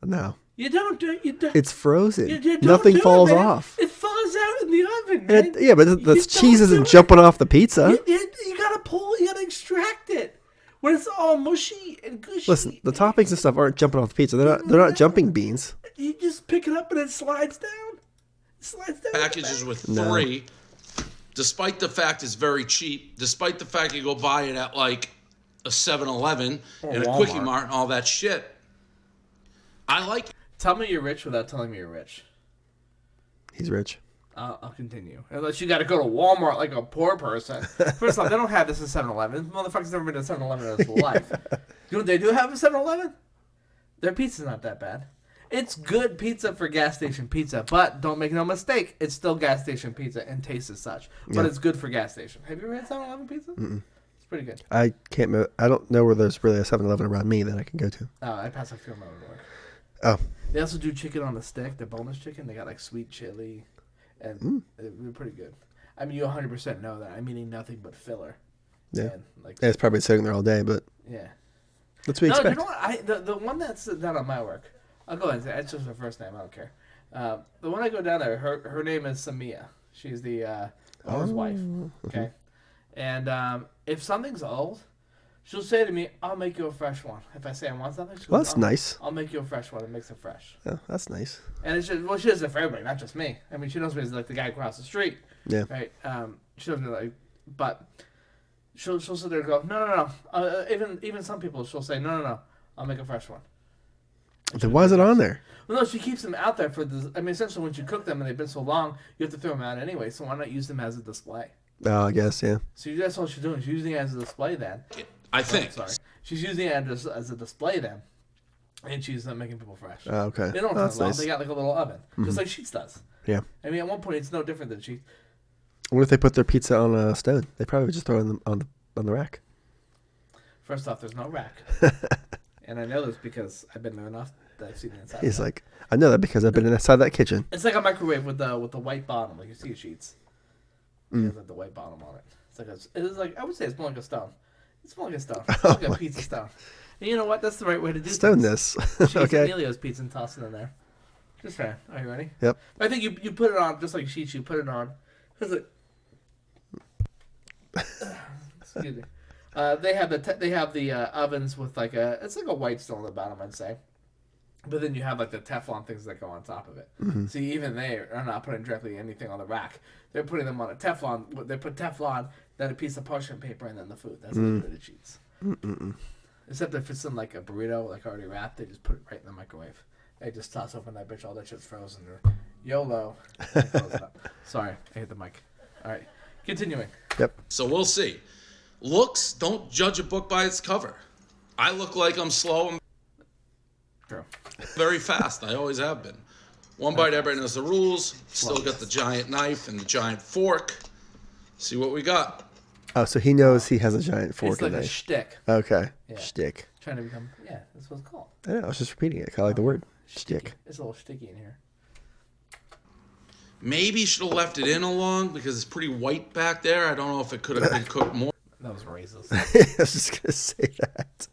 No, You don't do you don't. it's frozen. you don't Nothing do it, falls man. off. It falls out in the oven, man. Yeah, but the You cheese don't isn't do jumping off the pizza. You gotta pull. You gotta extract it when it's all mushy and gushy. Listen, the toppings and stuff aren't jumping off the pizza. They're not jumping beans. You just pick it up and it slides down. It slides down. packages with three, despite the fact it's very cheap, despite the fact you go buy it at like a 7-Eleven and a Quickie Walmart. Mart and all that shit. I like Tell me you're rich without telling me you're rich. He's rich. I'll continue. Unless you got to go to Walmart like a poor person. First off, they don't have this at 7-Eleven. Motherfucker's never been to 7-Eleven in his life. You know what they do have at 7-Eleven? Their pizza's not that bad. It's good pizza for gas station pizza, but don't make no mistake, it's still gas station pizza and tastes as such. But Yeah. it's good for gas station. Have you ever had 7-Eleven pizza? It's pretty good. I can't. I don't know where there's really a 7-Eleven around me that I can go to. I pass a film over work. Oh, They also do chicken on the stick, the boneless chicken. They got like sweet chili, and they're pretty good. I mean, you 100% know that. I'm eating nothing but filler. yeah. And, like, Yeah, it's probably sitting there all day, but yeah. that's what we No, you expect. know what? The one that's down on my work. I'll go ahead and say it's just her first name. I don't care. The one I go down there, her name is Samia. She's the owner's wife. Okay, and if something's old, she'll say to me, "I'll make you a fresh one." If I say I want something, she Well, goes, that's nice. I'll make you a fresh one. It makes it fresh. Oh, that's nice. And it's just, well, she does it for everybody, not just me. I mean, she knows me as like the guy across the street. Yeah. Right. She doesn't like, but she'll sit there and go, no. Even some people, she'll say, no. I'll make a fresh one. Then why is it on there? Well, no, she keeps them out there for the. I mean, essentially, once you cook them and they've been so long, you have to throw them out anyway. So why not use them as a display? Oh, I guess, yeah. So that's all she's doing. She's using it as a display then. I think. Sorry, she's using it as a display then, and she's making people fresh. Oh, okay. They don't Oh, turn that's long. nice. They got like a little oven, just like Sheets does. Yeah. I mean, at one point, it's no different than Sheets. What if they put their pizza on a stone? They probably would just throw it on the rack. First off, there's no rack, and I know this because I've been there enough that I've seen the inside. He's like, I know that because I've been inside that kitchen. It's like a microwave with the white bottom, like you see at Sheets. It has like the white bottom on it. It's like I would say it's more like a stone. It's more like a stone. It's like a pizza stone. And you know what? That's the right way to do Stone things. this. Sheets Okay. and Elio's pizza and toss it in there. Just try. Are you ready? Yep. I think you put it on just like Sheets. You put it on. It's like, excuse me. They have the ovens with like it's like a white stone on the bottom, I'd say. But then you have like the Teflon things that go on top of it. Mm-hmm. See, even they are not putting directly anything on the rack. They're putting them on a Teflon. They put Teflon, then a piece of parchment paper, and then the food. That's how they put the cheese. Except if it's in like a burrito, like already wrapped, they just put it right in the microwave. They just toss open that bitch. All that shit's frozen. Or YOLO. Close it up. Sorry, I hit the mic. All right, continuing. Yep. So we'll see. Looks, don't judge a book by its cover. I look like I'm slow and True. very fast. I always have been. One bite, everybody knows the rules. Still got the giant knife and the giant fork. See what we got. Oh, so he knows he has a giant fork It's like and a knife. shtick. Okay. Yeah. Shtick. Trying to become. Yeah, that's what it's called. I know, I was just repeating it. I like the word. Shtick. It's a little sticky in here. Maybe should have left it in along because it's pretty white back there. I don't know if it could have been cooked more. That was racist. I was just going to say that.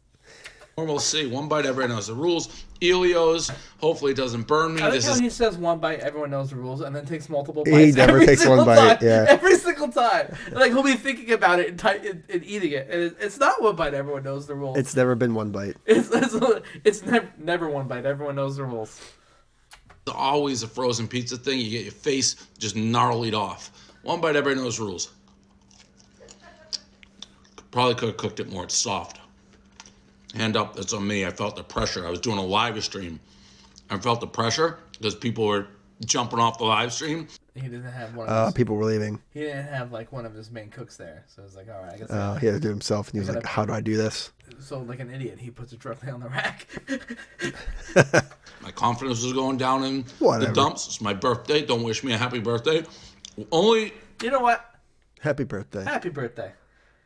Or we'll see. One bite, everybody knows the rules. Elio's, hopefully it doesn't burn me. I like This how is he says one bite, everyone knows the rules, and then takes multiple He bites. never every takes single one bite, time. yeah. Every single time. Like, he'll be thinking about it and eating it. And it's not one bite, everyone knows the rules. It's never been one bite. It's never one bite, everyone knows the rules. always a frozen pizza thing. You get your face just gnarled off. One bite, everybody knows the rules. Probably could have cooked it more. It's soft. Hand up, that's on me. I felt the pressure. I was doing a live stream. I felt the pressure because people were jumping off the live stream. He didn't have one of his, People were leaving. he didn't have like one of his main cooks there. So I was like, all right, I guess He had to do it himself, and he was like, how do I do this? so like an idiot, he puts it directly on the rack. My confidence was going down in Whatever. the dumps. It's my birthday. Don't wish me a happy birthday. Only You know what? Happy birthday. Happy birthday.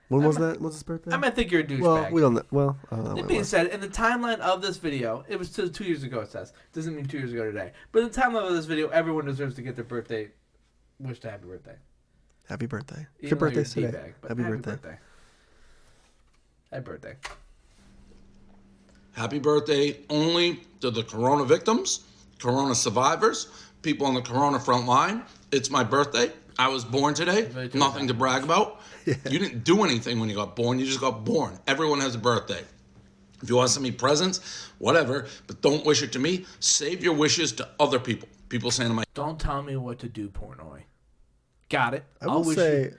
When was that? What's his birthday? I might think you're a douchebag. well, we don't know. Well, I don't know. That when it being was. said, in the timeline of this video, it was 2 years ago, it says. Doesn't mean 2 years ago today. But in the timeline of this video, everyone deserves to get their birthday wished a happy birthday. Happy birthday. Even Your though you're birthday's a today. D-bag, but Happy birthday. Happy birthday. happy birthday only to the corona victims, corona survivors, people on the corona front line. It's my birthday. I was born today. Very true. Nothing to brag about. You didn't do anything when you got born. You just got born. Everyone has a birthday. If you want to send me presents, whatever, but don't wish it to me. Save your wishes to other people. People saying to my Don't tell me what to do, Portnoy. Got it. I will say,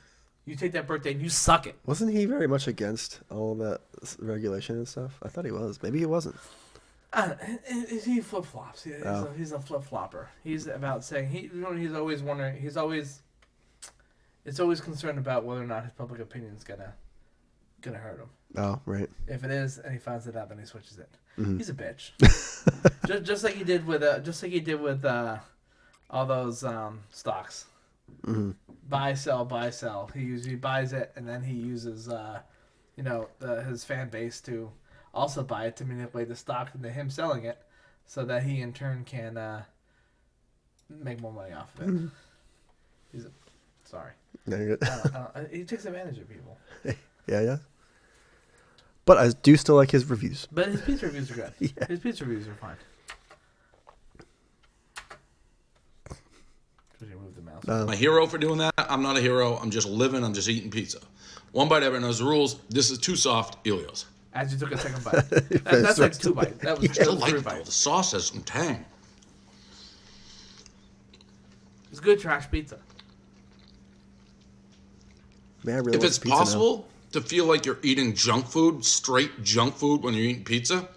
you take that birthday and you suck it. wasn't he very much against all of that regulation and stuff? I thought he was. Maybe he wasn't. He flip flops. He's a flip flopper. He's about saying he's always wondering. It's always concerned about whether or not his public opinion is gonna hurt him. Oh, right. If it is, and he finds it out, then he switches it. Mm-hmm. He's a bitch. just like he did with all those stocks. Mm-hmm. Buy, sell. He usually buys it, and then he uses his fan base to also buy it to manipulate the stock into him selling it, so that he in turn can make more money off of it. Mm-hmm. Sorry. No, you're good. He takes advantage of people. yeah. But I do still like his reviews. But his pizza reviews are good. Yeah. His pizza reviews are fine. Should you move the mouse? My hero for doing that. I'm not a hero. I'm just living. I'm just eating pizza. One bite, everyone knows the rules. This is too soft. Elio's. As you took a second bite. That's like 2 bites. That was, I still like 3 it though. The bites. sauce has some tang. It's good trash pizza. Man, I really If want it's pizza now. possible to feel like you're eating junk food, straight junk food when you're eating pizza,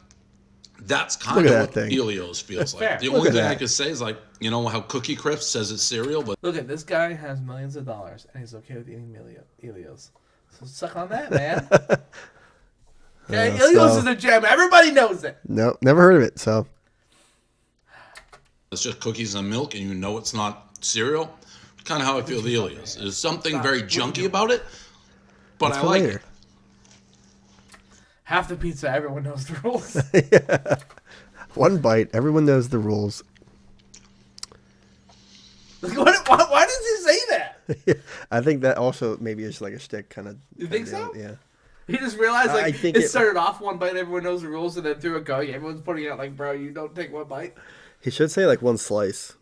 that's kind Look of at what that thing. Elio's feels like. Fair. The Look only at thing I that. could say is like, you know how Cookie Crisp says it's cereal, but Look at this guy has millions of dollars and he's okay with eating Elio's. So suck on that, man. Okay, Elio's is a gem. Everybody knows it. No, never heard of it. So it's just cookies and milk and you know it's not cereal. Kind of how I feel the Elio's. There's something very junky about it, but that's I for like later. it. Half the pizza, everyone knows the rules. One bite, everyone knows the rules. Why does he say that? I think that also maybe is like a shtick kind of. You think so? Yeah. He just realized I like think it it- started off 1 bite, everyone knows the rules, and then through it going, everyone's putting out like, bro, you don't take 1 bite. He should say like 1 slice.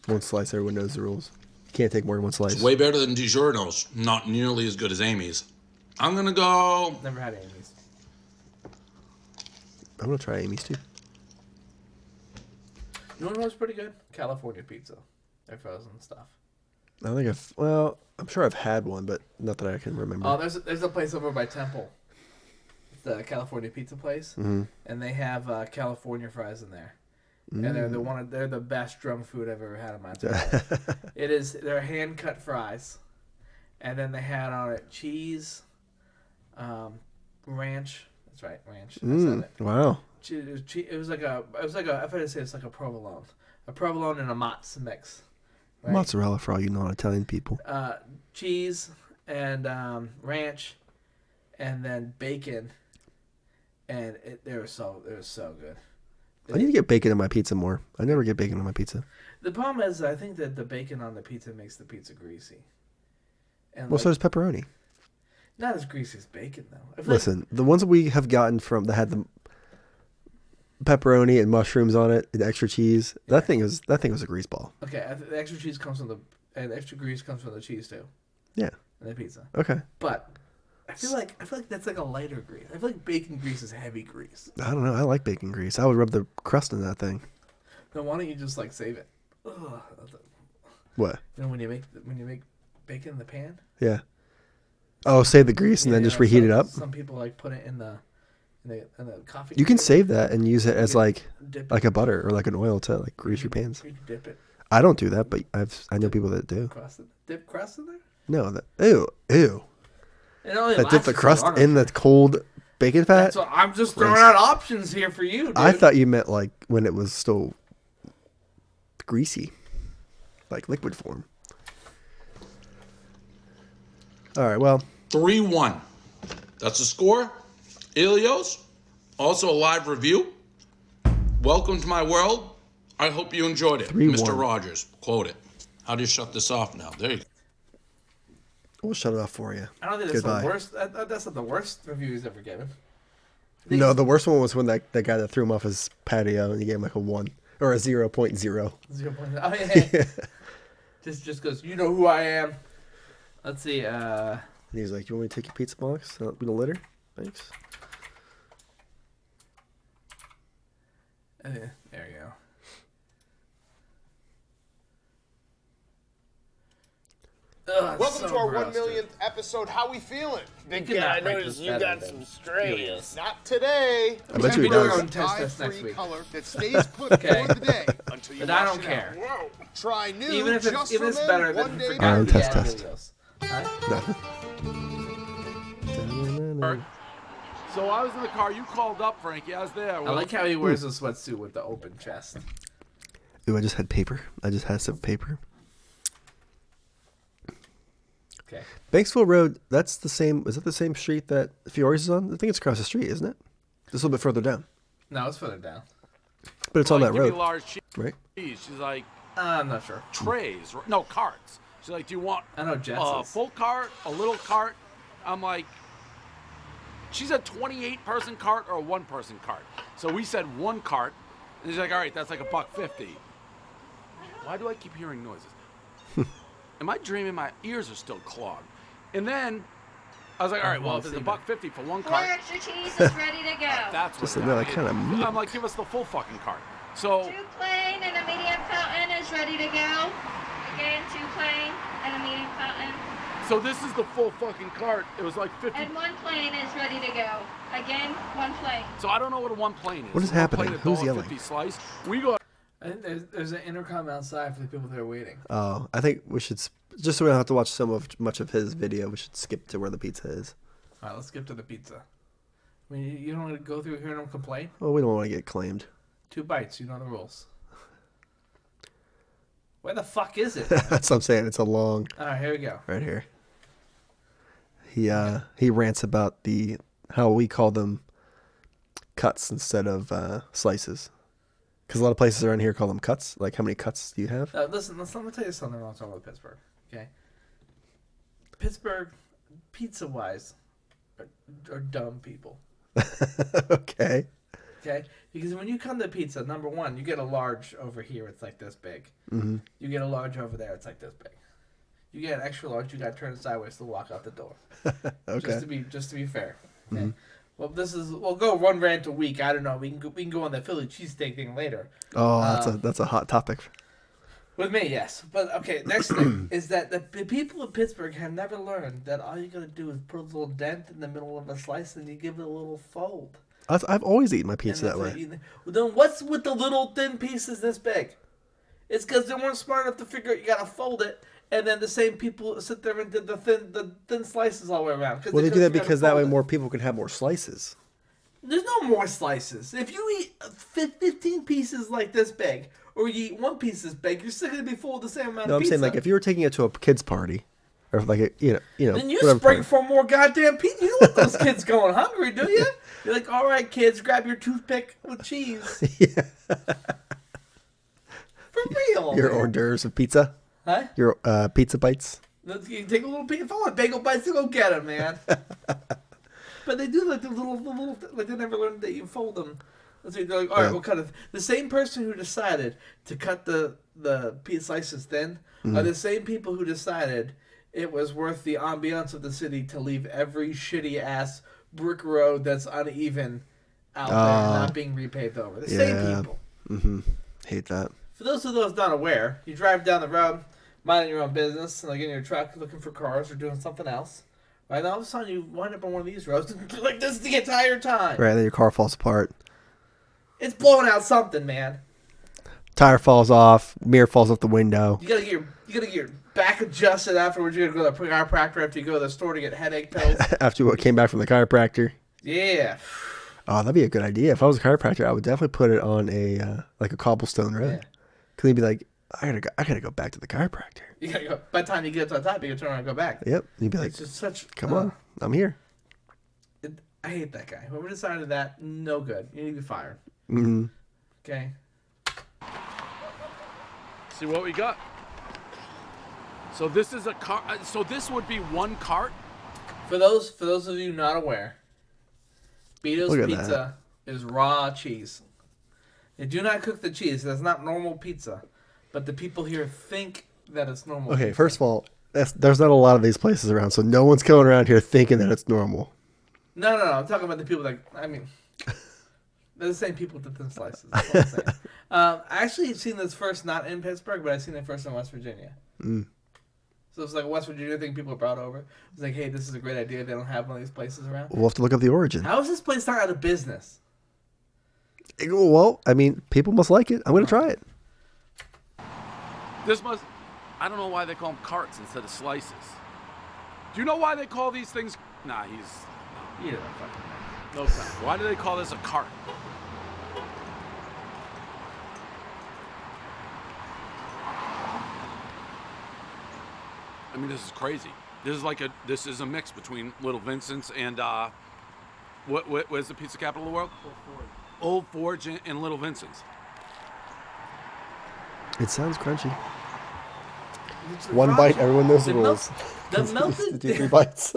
1 slice, everyone knows the rules. You can't take more than 1 slice. It's way better than DiGiorno's. Not nearly as good as Amy's. I'm going to go Never had Amy's. I'm gonna try Amy's too. You know what was pretty good? California pizza. Their frozen stuff. I don't think I'm sure I've had one, but not that I can remember. Oh, there's a place over by Temple. It's the California pizza place, and they have California fries in there. And they're the best drum food I've ever had in my entire life. They're hand cut fries, and then they had on it cheese, ranch. That's right, ranch. I said it. Wow. It was like a I've had to say it's like a provolone and a mozz mix. Right? Mozzarella for all you non-Italian people. Cheese and ranch, and then bacon, and they were so good. I need to get bacon in my pizza more. I never get bacon on my pizza. The problem is, I think that the bacon on the pizza makes the pizza greasy. And Well, so does pepperoni. Not as greasy as bacon, though. Listen, the ones that we have gotten from that had the pepperoni and mushrooms on it and extra cheese. That thing was a grease ball. Okay, the extra cheese comes from the extra grease comes from the cheese too. Yeah. And the pizza. Okay. But I feel like that's like a lighter grease. I feel like bacon grease is heavy grease. I don't know. I like bacon grease. I would rub the crust in that thing. Then why don't you just like save it? Ugh. What? You know when you make bacon in the pan? Yeah. Oh, save the grease and then just reheat it up. Some people like put it in the coffee. You can save that and use it as like dip a butter or like an oil to like grease your pans. You dip it. I don't do that, but I know people that do. Dip crust in there? No, ew. It only That dip the lasts crust longer. in the cold bacon fat? That's what, I'm just throwing out options here for you, dude. I thought you meant like when it was still greasy, like liquid form. All right, well. 3-1. That's the score. Ilios, also a live review. Welcome to my world. I hope you enjoyed it. 3-1. Mr. Rogers, quote it. How do you shut this off now? There you go. We'll shut it off for you. I don't think that's Goodbye. the worst. That's not the worst review he's ever given. No, the worst one was when that guy that threw him off his patio and he gave him like a 1 or a 0.0. 0. Oh yeah. just goes. You know who I am. Let's see. And he's like, "You want me to take your pizza box? We don't litter? Thanks." There you go. Ugh, Welcome so to our gross, 1 millionth episode. How we feeling? Big guy, I noticed you got some Australians. Not today. I bet you he We're does. going to test this next Dye-free week. color that stays put Okay. for the day until you But I wash don't it care. out. Try new Even if just it's for better men, than 1 day Iron back. test. Huh? Nothing. So I was in the car. You called up, Frankie. I was there. I like how he wears a sweatsuit with the open chest. Ooh, I just had paper. I just had some paper. Okay. Banksville Road, that's the same. Is that the same street that Fiore's is on? I think it's across the street, isn't it? Just a little bit further down. No, it's further down. But it's on that Give me road, large cheese. right? She's like, I'm not sure. trays. No, carts. She's like, do you want I know Jets a is. full cart, a little cart? I'm like, she's a 28-person cart or a 1-person cart. So we said 1 cart. And she's like, all right, that's like $1.50. Why do I keep hearing noises? Am I dreaming? My ears are still clogged. And then I was like, all right, well, if it's $1.50 for 1 cart, Extra cheese is ready to go. that's what Just a little kind of. I'm like, give us the full fucking cart. So 2 plain and a medium fountain is ready to go. Again, 2 plain and a medium fountain. So this is the full fucking cart. It was like 50. And 1 plain is ready to go. Again, 1 plain. So I don't know what a 1 plain is. What is One happening? plate, Who's $1.50 yelling? Slice. We go. I think there's an intercom outside for the people that are waiting. Oh, I think we should just so we don't have to watch much of his video. We should skip to where the pizza is. All right, let's skip to the pizza. I mean, you don't want to go through hearing them complain? Well, we don't want to get claimed. 2 bites, you know the rules. Where the fuck is it? That's what I'm saying. It's a long. All right, here we go. Right here. He rants about how we call them cuts instead of slices. Because a lot of places around here call them cuts. Like, how many cuts do you have? Listen, let me tell you something wrong with Pittsburgh. Okay, Pittsburgh, pizza-wise, are dumb people. Okay. Okay, because when you come to pizza, number one, you get a large over here. It's like this big. Mm-hmm. You get a large over there. It's like this big. You get an extra large. You got to turn it sideways to walk out the door. Okay. Just to be fair. Okay? Well, we'll go one rant a week. I don't know. We can go on the Philly cheesesteak thing later. Oh, that's a hot topic. With me, yes. But okay, next thing is that the people in Pittsburgh have never learned that all you gotta do is put a little dent in the middle of a slice and you give it a little fold. I've always eaten my pizza that way. Well, then what's with the little thin pieces this big? It's because they weren't smart enough to figure out you gotta fold it, and then the same people sit there and did the thin slices all the way around. Well, they do that because that way more people can have more slices. There's no more slices. If you eat 15 pieces like this big, or you eat one piece this big, you're still gonna be full of the same amount No, of pizza. I'm saying like if you were taking it to a kid's party, or like a, you know, then you whatever spring party. for more goddamn pizza. You don't want those kids going hungry, do you? You're like, all right, kids, grab your toothpick with cheese. Yeah. For real. Your hors d'oeuvres of pizza. Huh? Your pizza bites. You take a little piece. If I want bagel bites, to go get them, man. But they do like the little, like they never learned that you fold them. So they're like, all right, we'll cut it. The same person who decided to cut the pizza slices thin are the same people who decided it was worth the ambiance of the city to leave every shitty ass brick road that's uneven out there, not being repaved over. The same people. Mm-hmm. Hate that. For those of those not aware, you drive down the road, minding your own business, like in your truck, looking for cars or doing something else. Right, and all of a sudden you wind up on one of these roads like this the entire time. Right, then your car falls apart. It's blowing out something, man. Tire falls off. Mirror falls off the window. You gotta get your back adjusted afterwards. You gotta go to the chiropractor after you go to the store to get headache pills. After what came back from the chiropractor. Yeah. Oh, that'd be a good idea. If I was a chiropractor, I would definitely put it on a like a cobblestone road. Yeah. Cause they'd be like, I gotta go back to the chiropractor. You gotta go. By the time you get to the top, you gotta turn around and go back. Yep. You'd be like, It's just such. come on, I'm here. I hate that guy. Whoever decided that, no good. You need to be fired. Mm-hmm. Okay. See what we got. So this is a cart. So this would be one cart. For those of you not aware, Beato's Look at pizza is raw cheese. They do not cook the cheese. That's not normal pizza. But the people here think that it's normal. Okay, pizza. first of all, there's not a lot of these places around, so no one's going around here thinking that it's normal. No. I'm talking about the people that. I mean, they're the same people with the thin slices. That's what I'm saying. I actually have seen this first not in Pittsburgh, but I've seen it first in West Virginia. Mm. So it's like a West Virginia thing people are brought over. It's like, hey, this is a great idea. They don't have one of these places around. We'll have to look up the origin. How is this place not out of business? Well, I mean, people must like it. I'm going to try it. This must. I don't know why they call them carts instead of slices. Do you know why they call these things? Nah, You don't fucking know. no time. Why do they call this a cart? I mean, this is crazy. This is a mix between Little Vincent's and where's the pizza capital of the world? Old Forge and Little Vincent's. It sounds crunchy. It's One raw bite, cheese. everyone knows the The mel- rules. the melted- Do 3 bites.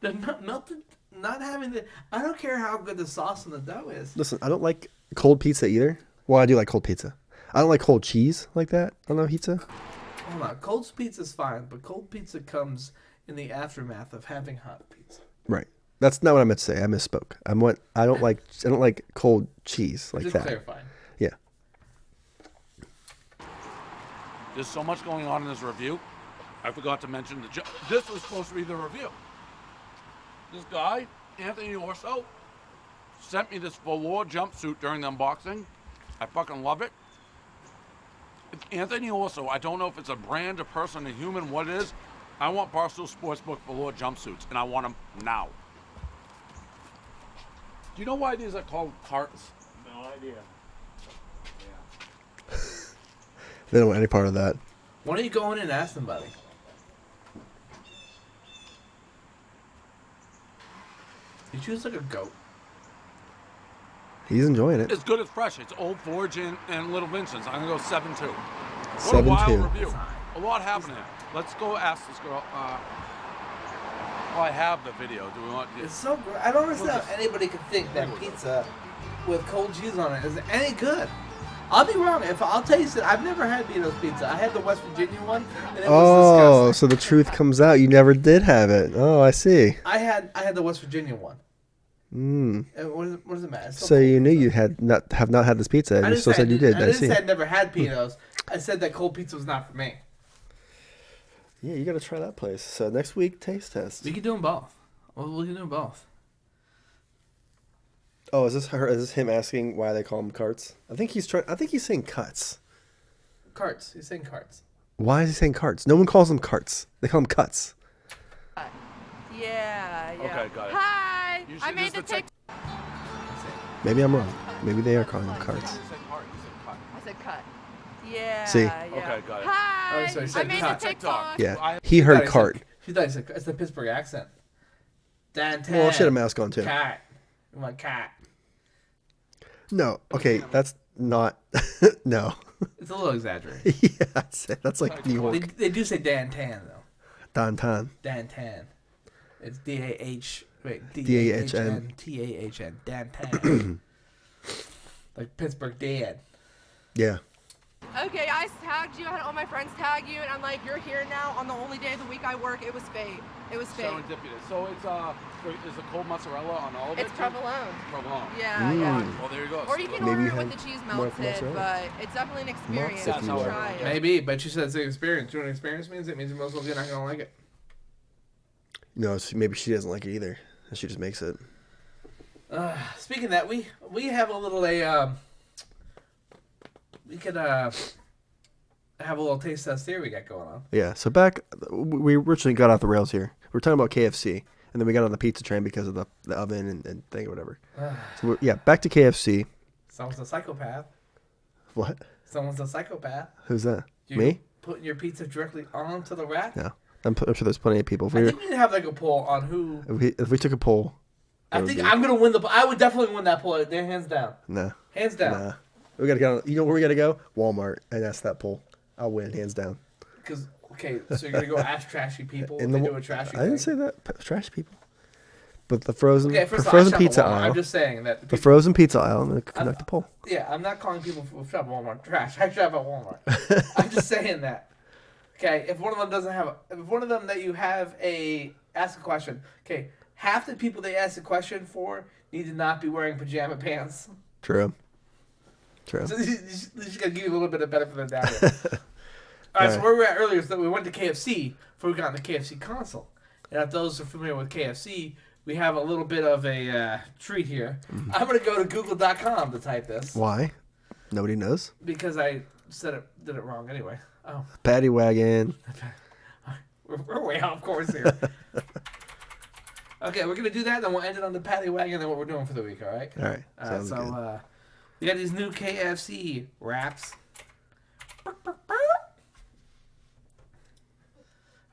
The melted, not having the. I don't care how good the sauce on the dough is. Listen, I don't like cold pizza either. Well, I do like cold pizza. I don't like cold cheese like that on the pizza. Hold on, cold pizza's fine, but cold pizza comes in the aftermath of having hot pizza. Right. That's not what I meant to say. I misspoke. I don't like cold cheese like Just that. clarifying. Yeah. There's so much going on in this review. I forgot to mention this was supposed to be the review. This guy, Anthony Orso, sent me this velour jumpsuit during the unboxing. I fucking love it. It's Anthony Orso. I don't know if it's a brand, a person, a human, what it is. I want Barstool Sportsbook velour jumpsuits, and I want them now. Do you know why these are called carts? No idea. They don't want any part of that. Why don't you go in and ask them, buddy? You choose like a goat. He's enjoying it. It's good, it's fresh. It's Old Forge and Little Vincent's. I'm going to go 7-2. What a 7-2. wild review. A lot happening. Let's go ask this girl. I have the video. Do we want to? It's so great. I don't understand how anybody could think that pizza with cold cheese on it is any good. I'll be wrong. I'll tell you something, I've never had Beato's pizza. I had the West Virginia one, and it was Oh, disgusting. so the truth comes out. You never did have it. Oh, I see. I had the West Virginia one. What does it matter? It's still So cold you knew pizza. you have not had this pizza. And I you didn't still say said you did. I I didn't see. say I'd never had Pinos. I said that cold pizza was not for me. Yeah, you got to try that place. So next week, taste test. We can do them both. Well, we can do them both. Oh, is this her? Is this him asking why they call them carts? I think he's saying cuts. Carts. He's saying carts. Why is he saying carts? No one calls them carts. They call them cuts. Yeah. Okay, got it. Hi. Usually I made the there's TikTok. Maybe I'm wrong. Maybe they are calling them carts. You said cart. You said cut. I said cut. Yeah. See? Okay, got it. Hi. Oh, so he I said made cut. the TikTok. Yeah, he heard cart. She thought he said it's the Pittsburgh accent. Downtown. Well, she had a mask on too. Cat. I'm like cat. No, okay, that's not. No. It's a little exaggerated. Yeah, that's like New York. They do say Dantan though. Downtown. Dantan. It's D-A-H. Wait, D-A-H-N. T-A-H-N. Dantan. Like Pittsburgh Dad. Yeah. Okay, I tagged you. I had all my friends tag you, and I'm like, you're here now on the only day of the week I work. It was fate. It was fate. Serendipitous. So is the cold mozzarella on all of it? It's provolone. Provolone. Yeah, yeah. Well, there you go. Or you can Maybe order you it with had the cheese more melted, mozzarella. but it's definitely an experience. That's You how should I try it. Maybe, but she said it's an experience. Do you know what an experience means? It means most of you're not going to like it. No, maybe she doesn't like it either. She just makes it. Speaking of that, we have a little we could have a little taste test here we got going on. Yeah. So we originally got off the rails here. We were talking about KFC, and then we got on the pizza train because of the oven and thing or whatever. So back to KFC. Someone's a psychopath. What? Someone's a psychopath. Who's that? You Me? Putting your pizza directly onto the rack? No. I'm sure there's plenty of people. I think we need to have like a poll on who. If we took a poll. I think I'm gonna win I would definitely win that poll. There, hands down. Nah. Hands down. Nah. We gotta go. You know where we gotta go? Walmart, and that's that poll. I'll win hands down. Because so you're gonna go ask trashy people if they do a trashy I didn't thing? say that. Trash people. But the frozen, Okay, first the of all, I frozen shop at pizza Walmart. aisle. I'm just saying that The frozen pizza aisle. I'm gonna conduct a poll. Yeah, I'm not calling people who shop at Walmart trash. I shop at Walmart. I'm just saying that. Okay, if one of them doesn't have, if one of them that you have ask a question. Okay, half the people they ask a question for need to not be wearing pajama pants. True. So you just gotta give you a little bit of benefit of the doubt here. All right, so where we were at earlier is that we went to KFC before we got on the KFC console. And if those are familiar with KFC, we have a little bit of a treat here. Mm-hmm. I'm going to go to google.com to type this. Why? Nobody knows. Because I did it wrong anyway. Oh, Paddy wagon. we're way off course here. Okay, we're going to do that, then we'll end it on the Paddy wagon and then what we're doing for the week, all right? All right. Sounds good. So we got these new KFC wraps.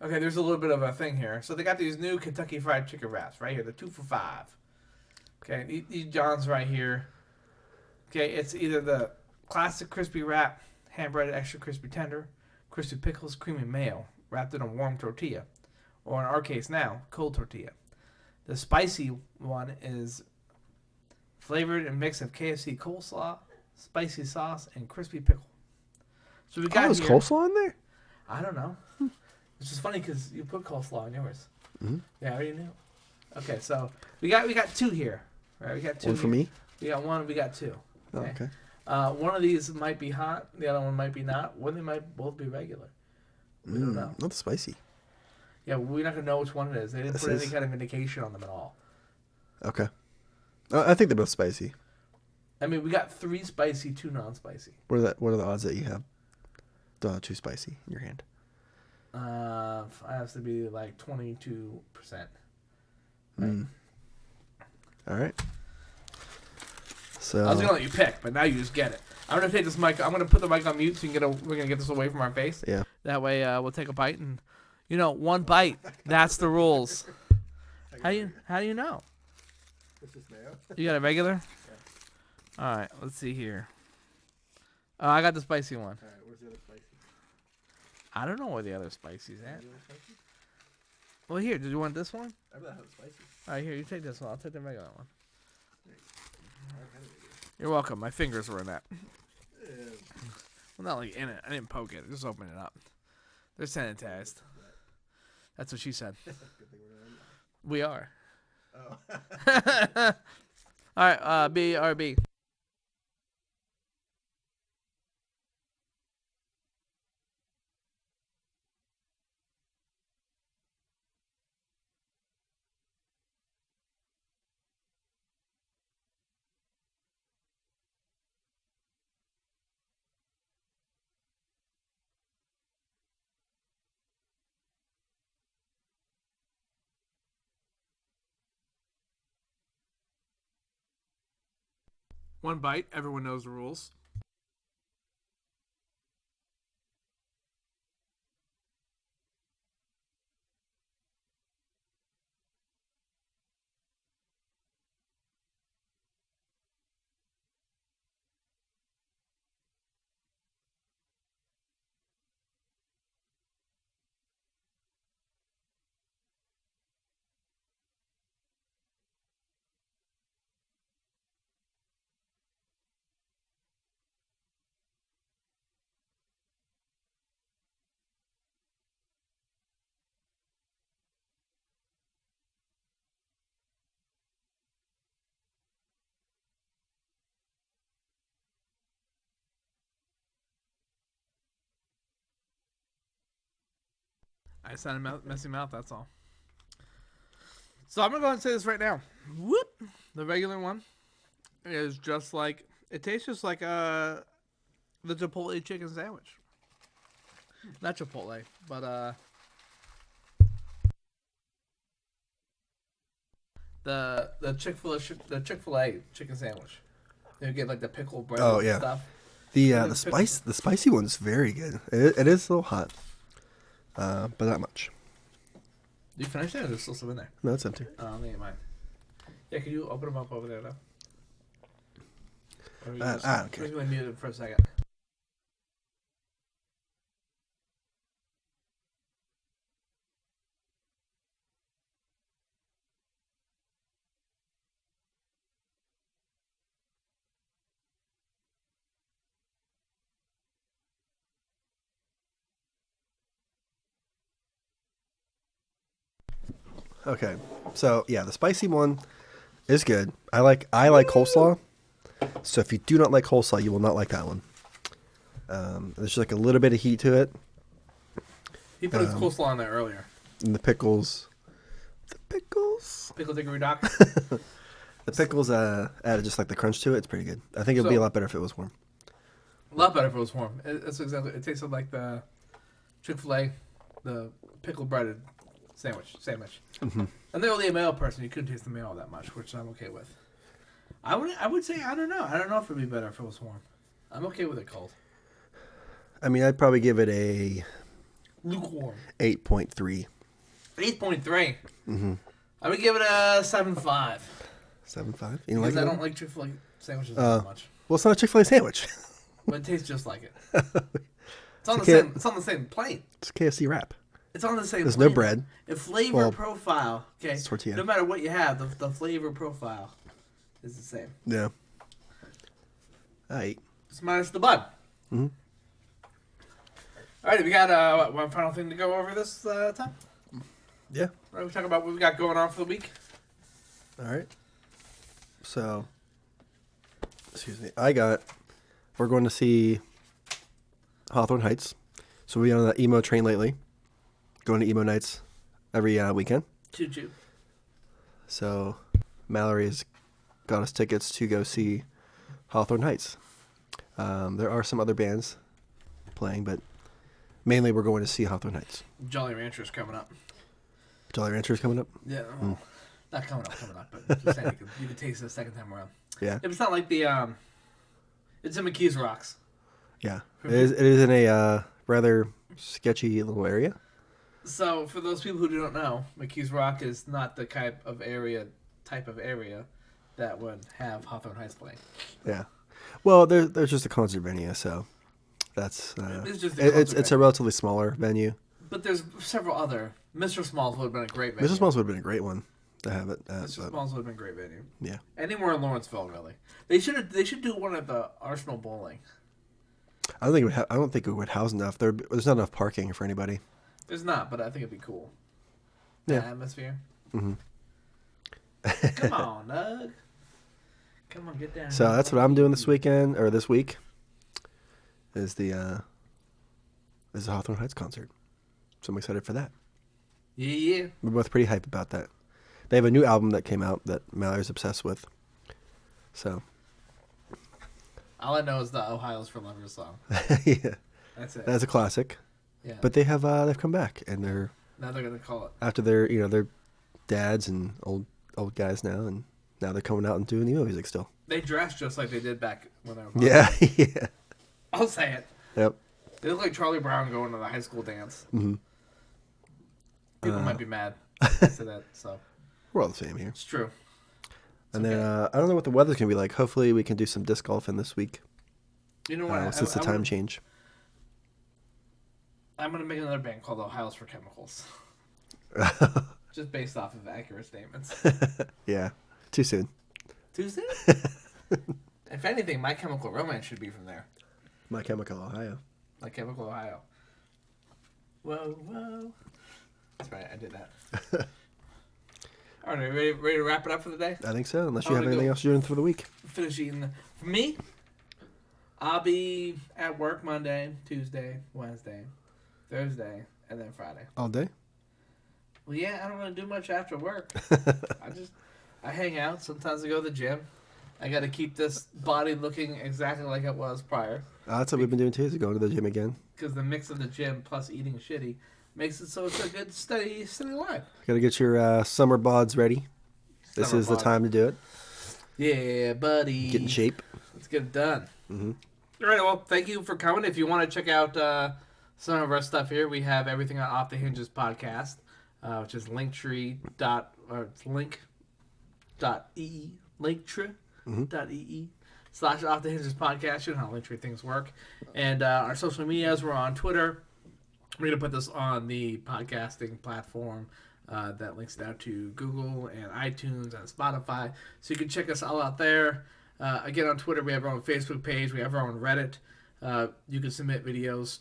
Okay, there's a little bit of a thing here. So they got these new Kentucky Fried Chicken wraps right here. They're 2 for $5. Okay, these John's right here. Okay, it's either the classic crispy wrap, hand-breaded extra crispy tender, crispy pickles, creamy mayo, wrapped in a warm tortilla, or in our case now, cold tortilla. The spicy one is flavored and mix of KFC coleslaw, spicy sauce, and crispy pickle. So we got there's here, coleslaw in there? I don't know. Which is funny because you put coleslaw in yours. Mm-hmm. Yeah, I already knew. Okay, so we got 2 here. Right, we got 2. One for me? We got 1. We got 2. Okay. One of these might be hot. The other one might be not. One they might both be regular. We don't know. Not spicy. Yeah, we're not gonna know which one it is. They didn't This put any is- kind of indication on them at all. Okay. I think they're both spicy. I mean, we got 3 spicy, 2 non-spicy. What are the odds that you have too spicy in your hand? I have to be like 22%. Right? All right. So I was gonna let you pick, but now you just get it. I'm gonna take this mic. I'm gonna put the mic on mute so we're gonna get this away from our face. Yeah. That way, we'll take a bite and, 1 bite. That's the rules. How do you know? You got a regular? Yeah. All right. Let's see here. Oh, I got the spicy one. All right. Where's the other spicy? I don't know where the other spicy's at. Well, here. Did you want this one? I really have spicy. All right. Here. You take this one. I'll take the regular one. You're welcome. My fingers were in that. Well, not like in it. I didn't poke it. Just open it up. They're sanitized. That's what she said. We are. All right, BRB. One bite. Everyone knows the rules. I said a messy mouth, that's all. So I'm going to go ahead and say this right now. Whoop! The regular one is just like, it tastes just like the Chipotle chicken sandwich. Not Chipotle, but the Chick-fil-A chicken sandwich. You get like the pickle bread and stuff. The spicy one's very good. It is a little hot, but not much. You finished it, or there's still some in there? No, it's empty. Oh, I'll need mine. Yeah, can you open them up over there, though? I don't care. I'm going to mute it for a second. Okay, so yeah, the spicy one is good. I like coleslaw. So if you do not like coleslaw, you will not like that one. There's just like a little bit of heat to it. He put his coleslaw on there earlier. And the pickles. Pickle dickory dock. The pickles added just like the crunch to it. It's pretty good. I think it would be a lot better if it was warm. A lot better if it was warm. That's exactly. It tasted like the Chick-fil-A, the pickle breaded sandwich. Mm-hmm. And they're only a mayo person. You couldn't taste the mayo that much, which I'm okay with. I would say I don't know. I don't know if it'd be better if it was warm. I'm okay with it cold. I mean, I'd probably give it a lukewarm 8.3. 8.3. Mm-hmm. I would give it a 7.5. 7.5. You Because like I it? don't like Chick-fil-A sandwiches that much. Well, it's not a Chick-fil-A sandwich. But it tastes just like it. It's on the same. It's on the same plate. It's a KFC wrap. It's on the same. There's plate. no bread. The flavor profile. Okay. It's tortilla. No matter what you have, the flavor profile is the same. Yeah. Alright. It's minus the bun. Mm-hmm. All right, we got one final thing to go over this time. Yeah. All right, we talk about what we got going on for the week. All right. So, excuse me. We're going to see Hawthorne Heights. So we've been on that emo train lately. Going to emo nights every weekend. Choo choo. So Mallory's got us tickets to go see Hawthorne Heights. There are some other bands playing, but mainly we're going to see Hawthorne Heights. Jolly Rancher's coming up. Jolly Rancher's coming up? Yeah. Well, not coming up, but just saying you can taste it the second time around. Yeah. If it's not like the it's in McKees Rocks. Yeah. It is in a rather sketchy little area. So for those people who don't know, McKees Rock is not the type of area that would have Hawthorne Heights playing. Yeah. Well, there's just a concert venue, so that's it's a relatively smaller venue. But there's several other. Mr. Smalls would have been a great venue. Mr. Smalls would have been a great one to have it at. Mr. Smalls would have been a great venue. Yeah. Anywhere in Lawrenceville, really. They should do one at the Arsenal Bowling. I don't think it would house enough. There's not enough parking for anybody. There's not, but I think it'd be cool. Yeah. The atmosphere. Mm-hmm. Come on, Doug. Come on, get down. So that's what I'm doing this weekend, or this week, is the Hawthorne Heights concert. So I'm excited for that. Yeah. We're both pretty hyped about that. They have a new album that came out that Mallory's obsessed with. So. All I know is the Ohio's for Lovers song. Yeah. That's it. That's a classic. Yeah. But they've come back, and now they're gonna call it after they're dads and old guys now, and now they're coming out and doing emo music still. They dress just like they did back when they were. Yeah, yeah. I'll say it. Yep. They look like Charlie Brown going to the high school dance. Mm-hmm. People might be mad to that. So we're all the same here. It's true. And then I don't know what the weather's gonna be like. Hopefully, we can do some disc golfing this week. You know what? Since the time change. I'm gonna make another band called Ohio's for Chemicals. Just based off of accurate statements. Yeah. Too soon. Too soon? If anything, My Chemical Romance should be from there. My Chemical Ohio. My Chemical Ohio. Whoa, whoa. That's right, I did that. All right, ready to wrap it up for the day? I think so, unless you have anything else you're doing for the week. Finish eating. For me, I'll be at work Monday, Tuesday, Wednesday, Thursday, and then Friday. All day? Well, yeah, I don't really do much after work. I hang out. Sometimes I go to the gym. I got to keep this body looking exactly like it was prior. That's what we've been doing too, is going to the gym again. Because the mix of the gym plus eating shitty makes it so it's a good steady life. Got to get your summer bods ready. This Summer is the bod. time to do it. Yeah, buddy. Get in shape. Let's get it done. Mm-hmm. All right, well, thank you for coming. If you want to check out some of our stuff here, we have everything on Off the Hinges podcast, which is linktree.ee, linktree.ee/Off the Hinges podcast. You know how Linktree things work. And our social medias, we're on Twitter. We're going to put this on the podcasting platform that links down to Google and iTunes and Spotify. So you can check us all out there. Again, on Twitter, we have our own Facebook page. We have our own Reddit. You can submit videos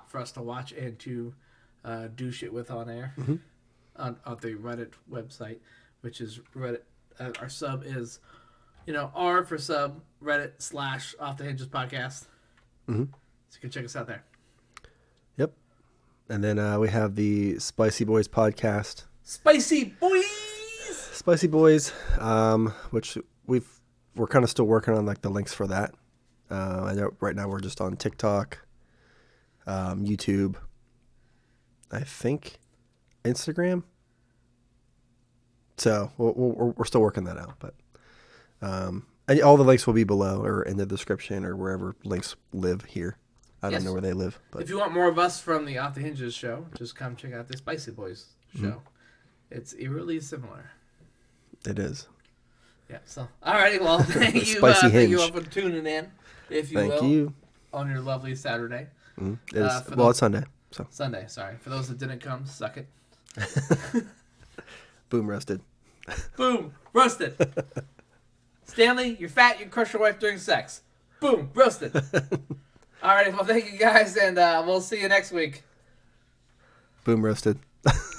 for us to watch and to do shit with on air on the Reddit website, which is Reddit. Our sub is, R for sub, Reddit/Off the Hinges podcast. Mm-hmm. So you can check us out there. Yep. And then we have the Spicy Boys podcast. Spicy Boys! Spicy Boys, which we're kind of still working on like the links for that. I know right now we're just on TikTok, YouTube, I think Instagram. So we're still working that out, but and all the links will be below or in the description or wherever links live here. I don't know where they live. But if you want more of us from the Off the Hinges show, just come check out the Spicy Boys show. Mm-hmm. It's eerily similar. It is. Yeah. So, alrighty. Well, thank you. Spicy Thank you all Hinge. for tuning in. If you Thank will, you. on your lovely Saturday. Mm-hmm. It's Sunday. So Sunday. Sorry for those that didn't come. Suck it. Boom, roasted. Boom, roasted. Stanley, you're fat. You crush your wife during sex. Boom, roasted. All right. Well, thank you guys, and we'll see you next week. Boom, roasted.